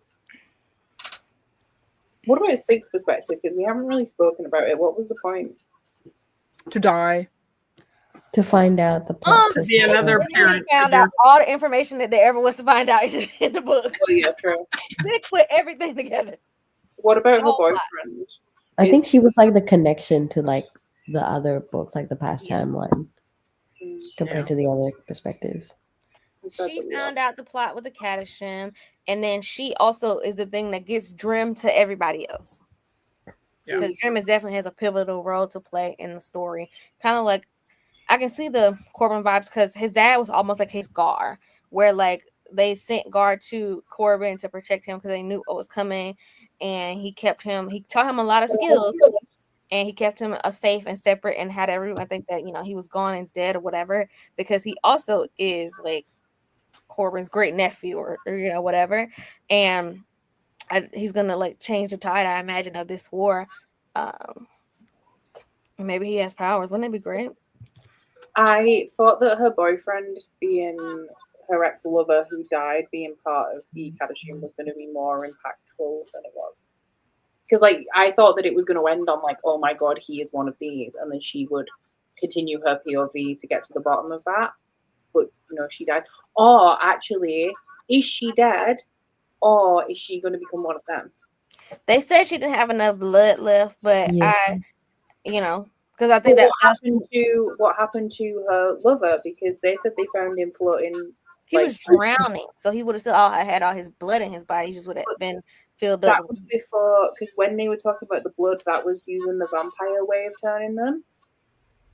What about Sig's perspective? Because we haven't really spoken about it. What was the point? To die. To find out the plot. To be another They parent found figure. out all the information that there ever was to find out in the book. Oh yeah, true. They put everything together. What about her Oh, my. boyfriend? I think she was like the connection to like the other books, like the past timeline, compared to the other perspectives. She found out the plot with the Catachem, and then she also is the thing that gets Drim to everybody else. Yeah. Because Drim definitely has a pivotal role to play in the story. Kind of like, I can see the Corbin vibes because his dad was almost like his Gar, where like they sent Gar to Corbin to protect him because they knew what was coming, and he taught him a lot of skills, and he kept him safe and separate, and had everyone think that he was gone and dead or whatever, because he also is like Corbin's great nephew or whatever, and he's gonna like change the tide, I imagine, of this war. Maybe he has powers. Wouldn't that be great? I thought that her boyfriend being her ex-lover who died being part of the Catachem was going to be more impactful than it was. Because like I thought that it was going to end on like, oh my god, he is one of these, and then she would continue her POV to get to the bottom of that. But she died. Or actually, is she dead, or is she going to become one of them? They said she didn't have enough blood left, but Yeah. because I think what happened to her lover, because they said they found him floating. He was drowning, so he would have still had all his blood in his body. He just would have been filled up. That was before, because when they were talking about the blood, that was using the vampire way of turning them.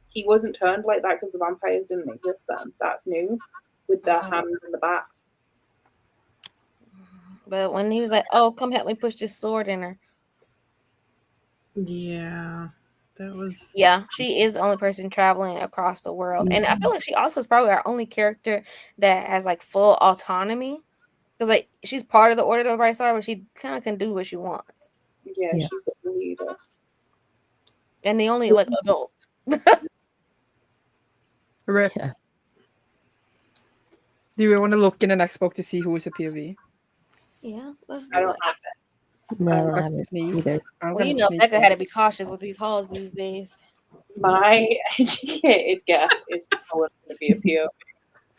He wasn't turned like that because the vampires didn't exist then. That's new, with their hands in the back. But when he was like, "Oh, come help me push this sword in her," Yeah, that was. yeah, she is the only person traveling across the world, and I feel like she also is probably our only character that has like full autonomy, because like she's part of the Order of the Bright Star, but she kind of can do what she wants. Yeah, she's the leader, and the only like adult. Rip. Yeah. Do we want to look in the next book to see who is a POV? Yeah, I don't have it. No, I don't have it either. Well, Becca had to be cautious with these hauls these days. My educated guess is Colin's going to be a POV.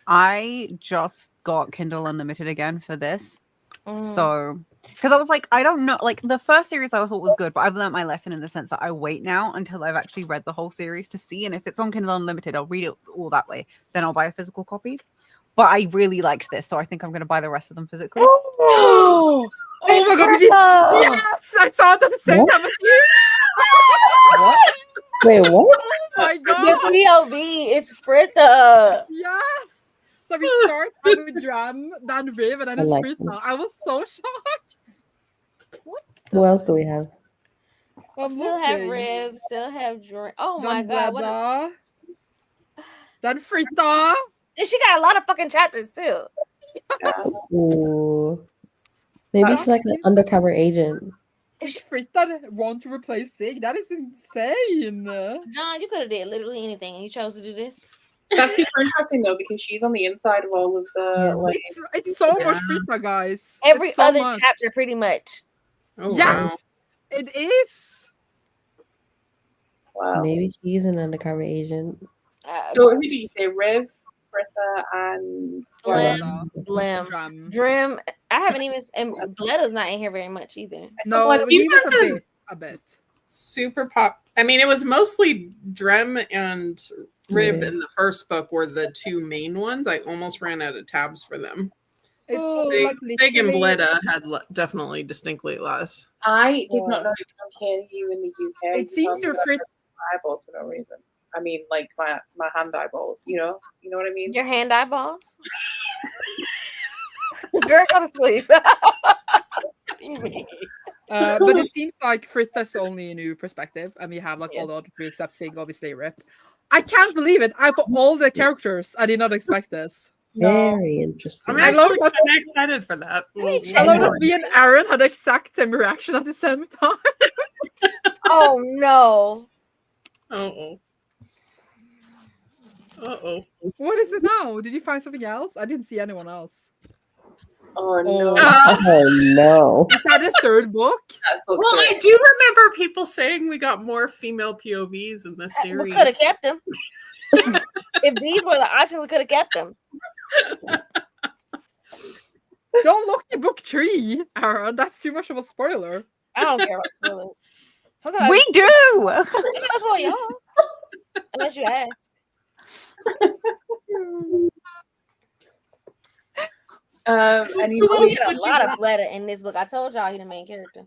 I just got Kindle Unlimited again for this. So, because I was like, I don't know, like the first series I thought was good, but I've learned my lesson in the sense that I wait now until I've actually read the whole series to see, and if it's on Kindle Unlimited, I'll read it all that way. Then I'll buy a physical copy. But I really liked this, so I think I'm going to buy the rest of them physically. Oh my god! Yes, I saw it at the same time as you. What? Wait, what? Oh my The god! POV, it's Fritta. Yes. So we start with Dram, then Riv, and then it's like Fritta. this. I was so shocked. What? Who else do we have? I'm Still have looking. Rib, still have Drink. Oh my Then god. Bleda. Then Fritta. And she got a lot of fucking chapters too. Ooh. Maybe she's like an undercover agent. Is Fritta want to replace Sig? That is insane. John, you could have did literally anything and you chose to do this. That's super interesting though, because she's on the inside of all of the like. It's so much Fritta, guys. Every It's so other much. chapter, pretty much. Oh, Yes, it is. Wow. Maybe she's an undercover agent. So who did you say? Riv, Fritta, and Blim. Drim. I haven't even. And Bleda's not in here very much either. No, Bleda- he was wasn't a bit. super pop. I mean, it was mostly Drem and Rib in the first book were the two main ones. I almost ran out of tabs for them. Sig and Bleda had definitely distinctly less. I did not know it was on KU in the UK. It seems to fit eyeballs for no reason. I mean, like my hand eyeballs. You know what I mean? Your hand eyeballs. Girl, go to sleep. But it seems like Fritta's only a new perspective, and we have like all the other three except Sig, obviously Rip. I can't believe it. For all the characters, I did not expect this. Very interesting. I'm I love actually that. kind of excited for that. I love that me and Aaron had the exact same reaction at the same time. Oh no. Uh-oh. Uh-oh. What is it now? Did you find something else? I didn't see anyone else. Oh no. Oh no. Is that a third book? Well, I do remember people saying we got more female POVs in this We series. could have kept them. If these were the options, we could have kept them. Don't look at book 3, Aaron. That's too much of a spoiler. I don't care about spoilers. Sometimes We do. that's what y'all. Unless you ask. Anybody? We get a lot of Bleda in this book. I told y'all he's the main character.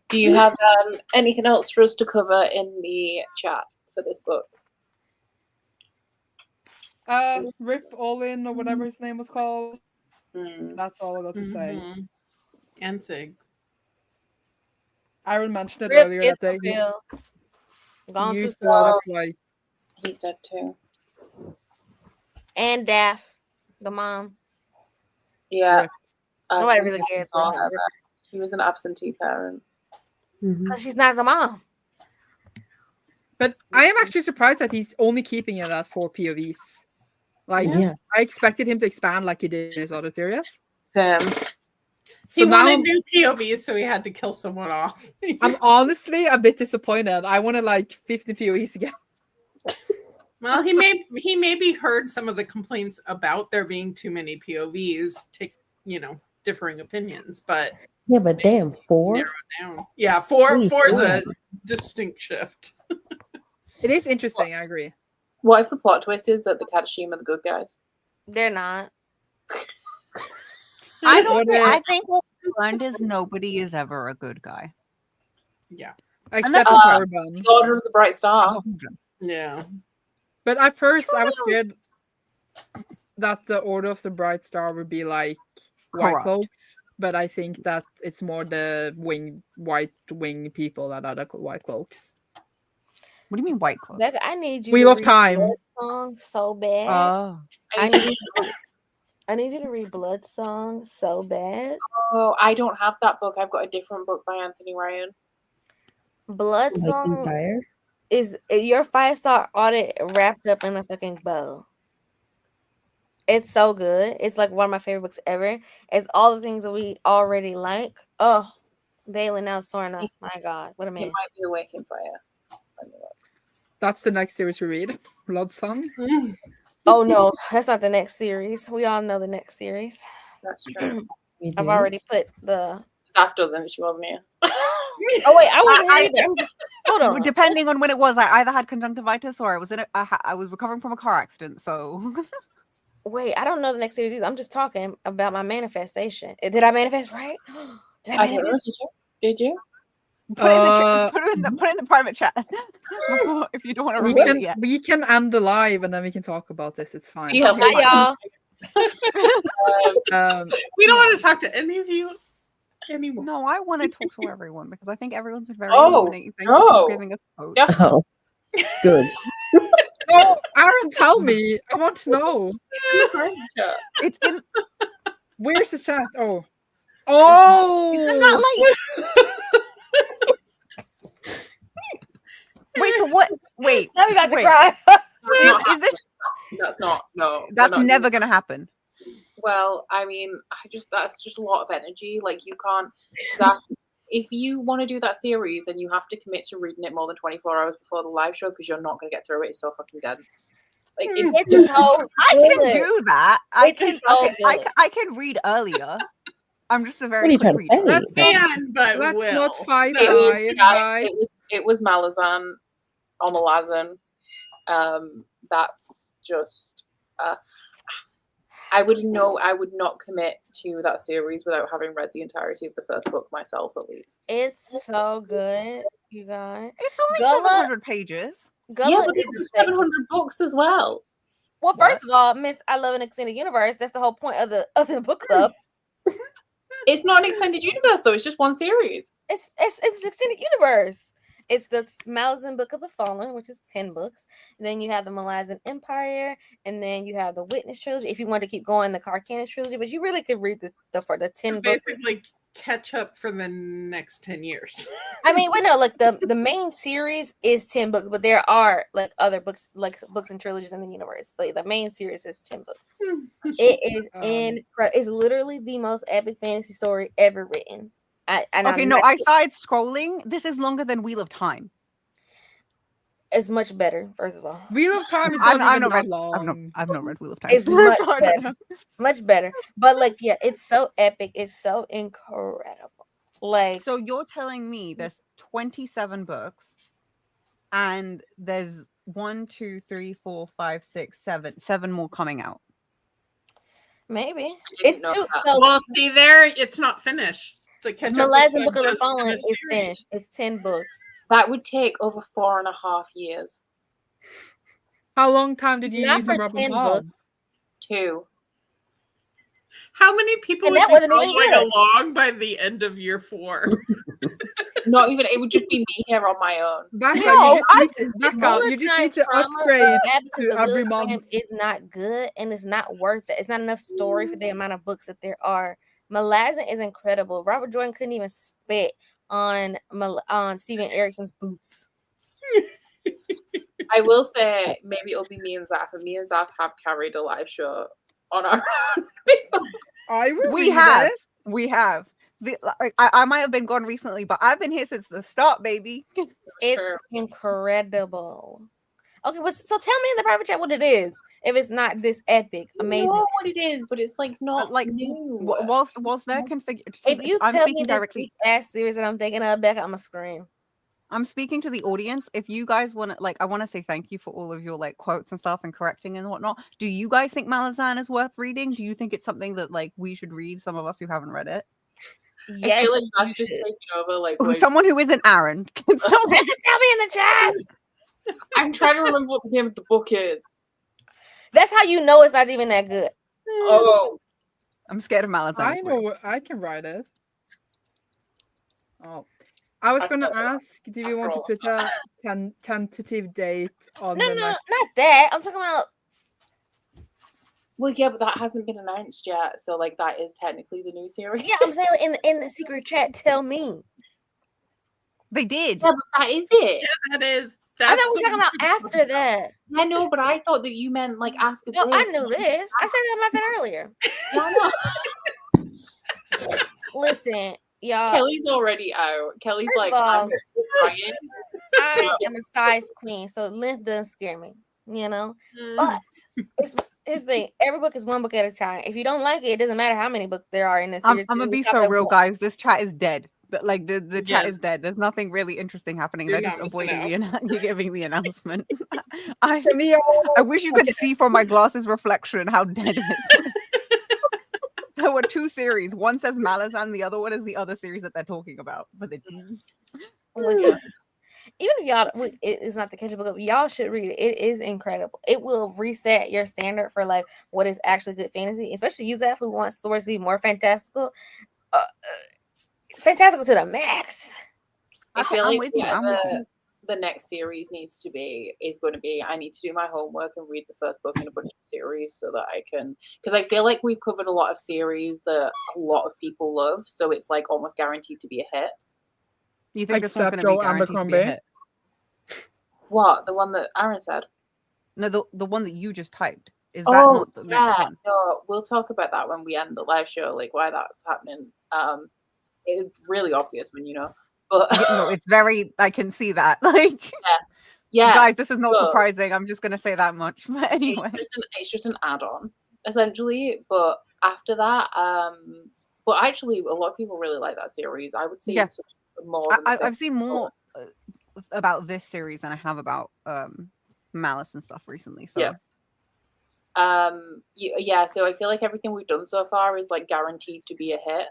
Do you have anything else for us to cover in the chat for this book? Rip All In or whatever his name was called. Mm. That's all I got to say. And Sig. Aaron mentioned it Rip earlier is that they fulfilled. Gone too used a lot slow. of like. He's dead too. And Daff, the mom. Yeah. Nobody really cares saw about her. her. He was an absentee parent. Because she's not the mom. But I am actually surprised that he's only keeping it at 4 POVs. Like, Yeah. I expected him to expand like he did in his other series. Sam. So He now wanted new POVs, so he had to kill someone off. I'm honestly a bit disappointed. I wanted like 50 POVs again. Well, he maybe heard some of the complaints about there being too many POVs, differing opinions, but Yeah, but damn, 4? narrow down. Yeah, four is a 4. distinct shift. It is interesting, I agree. What if the plot twist is that the Katashim are the good guys? They're not. I think what we learned is nobody is ever a good guy. Yeah. Except that's for okay. Turban. The Order of the Bright Star. Yeah. But at first, I was scared that the Order of the Bright Star would be like White Corrupt. Cloaks. But I think that it's more the white wing people that are the White Cloaks. What do you mean white clothes? Becca, I need you Wheel to of read Time. Blood Song so bad. Oh. I need you to read Blood Song so bad. Oh, I don't have that book. I've got a different book by Anthony Ryan. Blood Like Song Empire? is your 5-star audit wrapped up in a fucking bow. It's so good. It's like one of my favorite books ever. It's all the things that we already like. Oh, Valen now Sorna. My God, what a It man. might be The Waking Fire. That's the next series we read. Blood Song. Oh no, that's not the next series. We all know the next series. That's true. We I've do. already put the. Zaf doesn't. She wasn't here. Oh wait, I wasn't here either. I'm just, hold on. Depending on when it was, I either had conjunctivitis or I was I was recovering from a car accident. So Wait, I don't know the next series either. I'm just talking about my manifestation. Did I manifest right? Did I I don't know. manifest? Did you? put it in the private chat if you don't want to We reveal can it yet. we can end the live and then we can talk about this. It's fine. Yeah, Hi, y'all. We don't want to talk to any of you anymore. No, I want to talk to everyone because I think everyone's been very Oh, illuminating. Thank you no. for giving us hope. No. Oh, good. No, Aaron, tell me. I want to know. It's in. Where's the chat? Oh, Not late. Wait, so what? Wait, Now we about to wait. cry. Is this? That's not. No. That's we're not never doing gonna happen. that. Well, I mean, that's just a lot of energy. Like you can't. Zaf, if you want to do that series, then you have to commit to reading it more than 24 hours before the live show because you're not going to get through it. It's so fucking dense. Like It's so I can good. do that. I It's can. so Okay, good. I can read earlier. I'm just a What very are you quick trying to reader. say? Can, but let's will. not fight it was, live, guys, guys. it was Malazan or Malazan. That's just. I would not commit to that series without having read the entirety of the first book myself, at least. It's so good, you guys. It's only Gullah- 700 pages. Gullah Yeah, but is there's a 700 books as well. Well, first of all, Miss, I love an extended universe. That's the whole point of the book club. It's not an extended universe though. It's just one series. It's an extended universe. It's the Malazan Book of the Fallen, which is 10 books. Then you have the Malazan Empire, and then you have the Witness trilogy. If you want to keep going, the Carcanis trilogy, but you really could read for the 10 books. Basically, catch up for the next 10 years. I mean, well, no, like the main series is 10 books, but there are like other books, like books and trilogies in the universe. But the main series is 10 books. It is incredible. It's literally the most epic fantasy story ever written. I started scrolling. This is longer than Wheel of Time. It's much better, first of all. Wheel of Time is I've not even not that read. long. I've not read Wheel of Time. It's much better. Much better. But like, yeah, it's so epic. It's so incredible. Like, So you're telling me there's 27 books, and there's 1, 2, 3, 4, 5, 6, 7 more coming out. maybe didn't it's know too. that. So Well, see, there, it's not finished. The catch-up Malazan Book of the does Fallen finish is series. finished. It's 10 books. That would take over 4.5 years. How long time did you Not use for on Rubber 10 Bomb? books. 2. How many people And would that be wasn't even following good. along by the end of year 4? Not even. It would just be me here on my own. Becca, No, you just need to upgrade to every month. Is not good, and it's not worth it. It's not enough story for the amount of books that there are. Malazan is incredible. Robert Jordan couldn't even spit on Steven Erickson's boots. I will say maybe it'll be me and Zaf, and me and Zaf have carried a live show on our own. I will We read have. it. We have. I might have been gone recently, but I've been here since the start, baby. It's incredible. Okay, well, so tell me in the private chat what it is. If it's not this epic, amazing. I know what it is, but it's like not Like new. whilst they're configured. If you I'm tell me speaking this directly. ass series that I'm thinking of, Becca, I'm gonna scream. I'm speaking to the audience. If you guys want to, I want to say thank you for all of your quotes and stuff and correcting and whatnot. Do you guys think Malazan is worth reading? Do you think it's something that we should read? Some of us who haven't read it. I feel like that's just taking over. Someone who isn't Aaron. Can someone tell me in the chat? I'm trying to remember what the name of the book is. That's how you know it's not even that good. Oh, I'm scared of Malazan. I know I can write it. Oh, I was going to ask, do you want to put a tentative date on No, the not that. I'm talking about. well, yeah, but that hasn't been announced yet, so that is technically the new series. Yeah, I'm saying in the secret chat. Tell me. They did. Yeah, but that is it. Yeah, that is. I thought we were talking about after that. I know, but I thought that you meant after. No, this. I knew this. I said about that earlier. Yeah, Listen, y'all. Kelly's already out. Kelly's First of all, I'm crying. I am a size queen, so length doesn't scare me, But here's the thing. Every book is one book at a time. If you don't like it, it doesn't matter how many books there are in the series. I'm gonna You be stop so at real, one. guys. This chat is dead. Like the chat Yeah. is dead. There's nothing really interesting happening. You're They're just not missing avoiding out. giving the announcement. I Camille. wish you could see from my glasses reflection how dead it is. There were 2 series. One says Malice, and the other one is the other series that they're talking about. But they... Listen, even if y'all, it's not the ketchup book, y'all should read it. It is incredible. It will reset your standard for like what is actually good fantasy, especially Yuzef, who wants stories to be more fantastical. It's fantastical to the max. I Okay, feel I'm like with you. I'm with you. the next series is going to be I need to do my homework and read the first book in a bunch of series so that I can, because I feel like we've covered a lot of series that a lot of people love, so it's like almost guaranteed to be a hit. You think this one's Except going to be Joe guaranteed to be a Abercrombie. hit? What, the one that Aaron said? No, the one that you just typed. Is that Oh not the next one? no, we'll talk about that when we end the live show, like why that's happening. It's really obvious when you know, but Yeah, no, it's very. I can see that. Like, yeah, guys, this is not but surprising. I'm just gonna say that much. But anyway, it's just an add-on essentially. But after that, but actually, a lot of people really like that series. I would say yeah, it's more. Than the I've seen more about this series than I have about Malice and stuff recently. So yeah. So I feel like everything we've done so far is like guaranteed to be a hit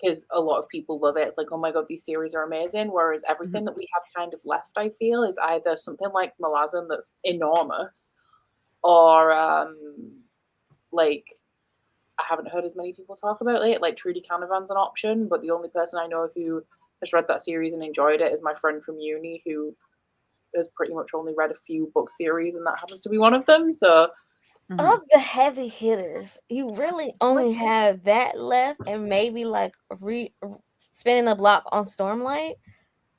because a lot of people love it. It's like, oh my god, these series are amazing. Whereas everything that we have kind of left, I feel, is either something like Malazan that's enormous, or like I haven't heard as many people talk about it. Like Trudy Canavan's an option, but the only person I know who has read that series and enjoyed it is my friend from uni who has pretty much only read a few book series, and that happens to be one of them. So. Of the heavy hitters, you really only have that left, and maybe like spinning a block on Stormlight.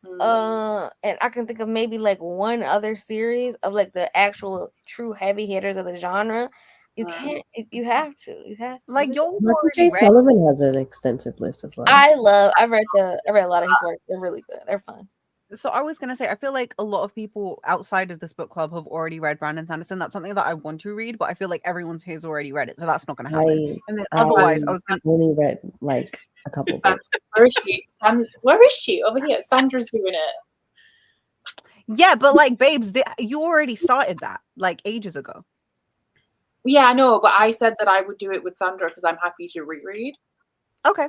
And I can think of maybe like one other series of like the actual true heavy hitters of the genre. You can't. You have to. You have to. like you're Michael J. Sullivan has an extensive list as well. I read a lot of his works. They're really good. They're fun. So I was gonna say, I feel like a lot of people outside of this book club have already read Brandon Sanderson. That's something that I want to read, but I feel like everyone's here's already read it, so that's not gonna happen. And then otherwise, I was gonna only read like a couple books. Where is she? Where is she? Over here. Sandra's doing it. Yeah, but like, babes, you already started that like ages ago. Yeah, I know, but I said that I would do it with Sandra because I'm happy to reread. Okay.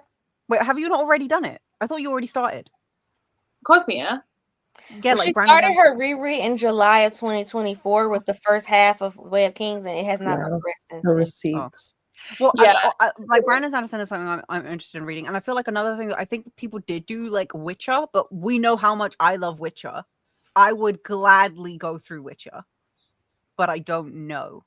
Wait, have you not already done it? I thought you already started. Cosmere. Yeah, she started her reread in July of 2024 with the first half of Way of Kings, and it has not progressed since. Her receipts. Well, yeah, like Brandon Sanderson is something I'm interested in reading, and I feel like another thing that I think people did do like Witcher, but we know how much I love Witcher. I would gladly go through Witcher, but I don't know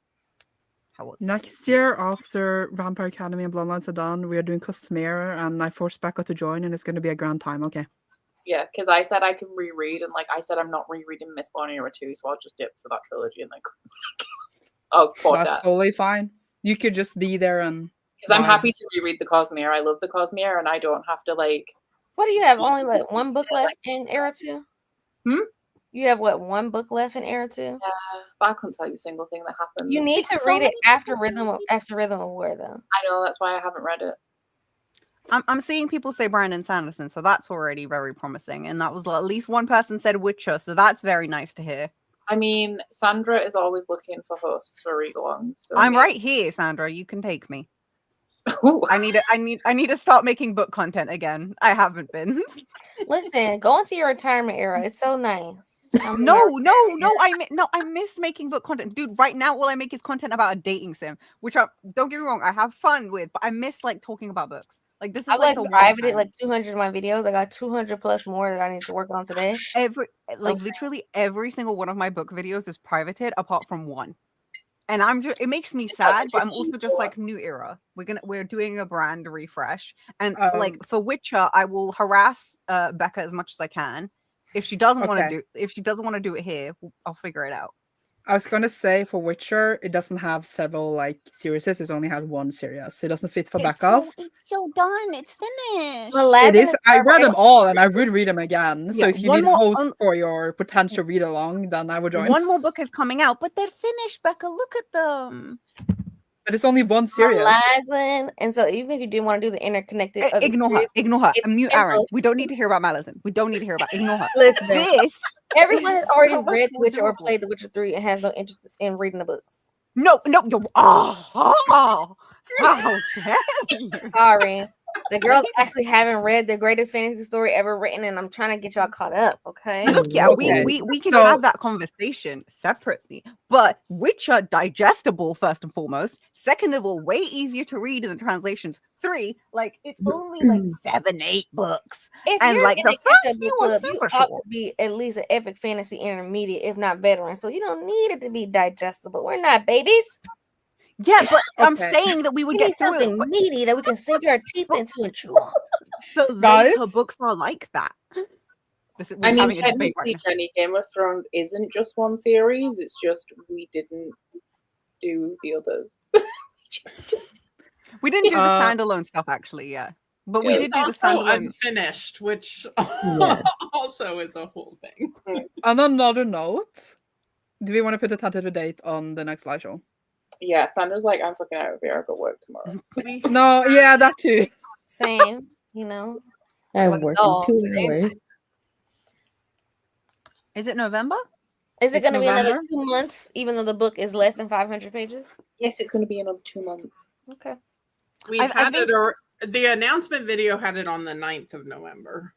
how. Next year, after Vampire Academy and Bloodlines are done, we are doing Cosmere, and I forced Becca to join, and it's going to be a grand time. Okay. Yeah, because I said I can reread, and like I said, I'm not rereading Mistborn Era 2, so I'll just dip for that trilogy and like, that's totally fine. You could just be there and. Because I'm happy to reread the Cosmere. I love the Cosmere, and I don't have to like. What do you have? Only like one book left in Era 2? You have what, one book left in Era 2? Yeah, but I couldn't tell you a single thing that happened. You need to read it after Rhythm of War, though. I know, that's why I haven't read it. I'm seeing people say Brandon Sanderson, so that's already very promising. And that was at least one person said Witcher, so that's very nice to hear. I mean, Sandra is always looking for hosts for read-alongs. So I'm right here, Sandra. You can take me. I need to start making book content again. I haven't been. Listen, go into your retirement era. It's so nice. No, I miss making book content, dude. Right now, all I make is content about a dating sim, which don't get me wrong, I have fun with, but I miss like talking about books. Like this is I privated like 200 of my videos. I got 200 plus more that I need to work on today. Literally every single one of my book videos is privated apart from one. And it makes me sad, but I'm also just like new era. We're doing a brand refresh, and like for Witcher, I will harass Becca as much as I can. If she doesn't want to do it here, I'll figure it out. I was gonna say for Witcher, it doesn't have several like series. It only has one series. It doesn't fit for Becca's. It's so done. It's finished. Well, It is. Lazarus I Circle- read them all, and I would read them again. So Yeah, if you one need more- host for your potential read along, then I would join. One more book is coming out, but they're finished, Becca. Look at them. But it's only one series. Malazan, and so even if you didn't want to do the interconnected, other Ignore her. series, Ignore her. it's And mute ten Aaron. books. We don't need to hear about Malazan. We don't need to hear about. Ignore her. Listen, This. everyone has is already so read The much Witcher or adorable. played The Witcher 3 and has no interest in reading the books. No. How dare you? Sorry. The girls actually haven't read the greatest fantasy story ever written, and I'm trying to get y'all caught up, okay? Look, yeah, Okay. we can So- have that conversation separately. But Witcher digestible first and foremost. Second of all, way easier to read in the translations. 3, like it's only like 7-8 books. If And, you're like, in the a first ketchup few book were club, you super ought to short. be at least an epic fantasy intermediate, if not veteran. So you don't need it to be digestible. We're not babies. Yeah, but I'm Okay. saying that we would We get need through something it. But meaty that we can sink our teeth into and chew on. the Guys? later books are like that. We're I mean, having a debate right technically, now. Jenny, Game of Thrones isn't just one series. It's just we didn't do the others. We didn't do the Uh, standalone stuff actually, yeah. But we Yeah, did It's do the also standalone. unfinished, which Yeah. also is a whole thing. On another note, do we want to put a tentative date on the next live show? Yeah, Sandra's like, I'm fucking out of here. I've got work tomorrow. We- No, yeah, that too. Same, you know. I Like a worked in dog. 2 hours. Is it November? Is it It's going to be another November. 2 months, even though the book is less than 500 pages? Yes, it's going to be another 2 months. Okay. We I had think- it, or the announcement video had it on the 9th of November.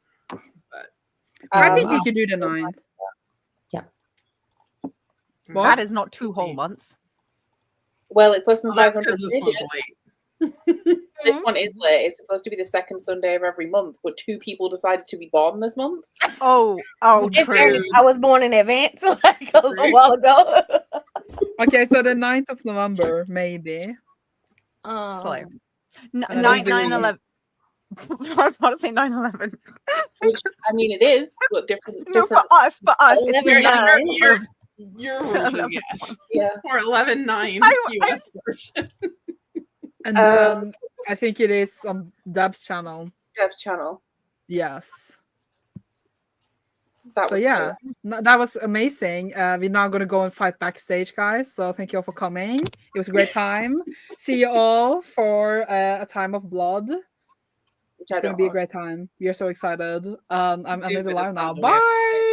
I think Um, we could do the 9th. What? That is not 2 whole months. Well, it's less than Well, that's 500 because this one's pages. late. This one is late. It's supposed to be the second Sunday of every month, but 2 people decided to be born this month. Oh, In true. fairness, I was born in advance like a little True. while ago. Okay, so the 9th of November, maybe. Slay. And I don't 9/11. I was about to say 9/11. Which, I mean, it is, but different. No, different for us, it's 11/9. Your version, yes. yeah. Or 11/9 I- US version. And then I think it is on Deb's channel. Deb's channel. Yes. That So was yeah, cool. that was amazing. We're now going to go and fight backstage, guys. So thank you all for coming. It was a great time. See you all for a time of blood. Which I It's going to don't be a want. great time. We are so excited. I'm Stupid, in the live it's now. on the website. Bye.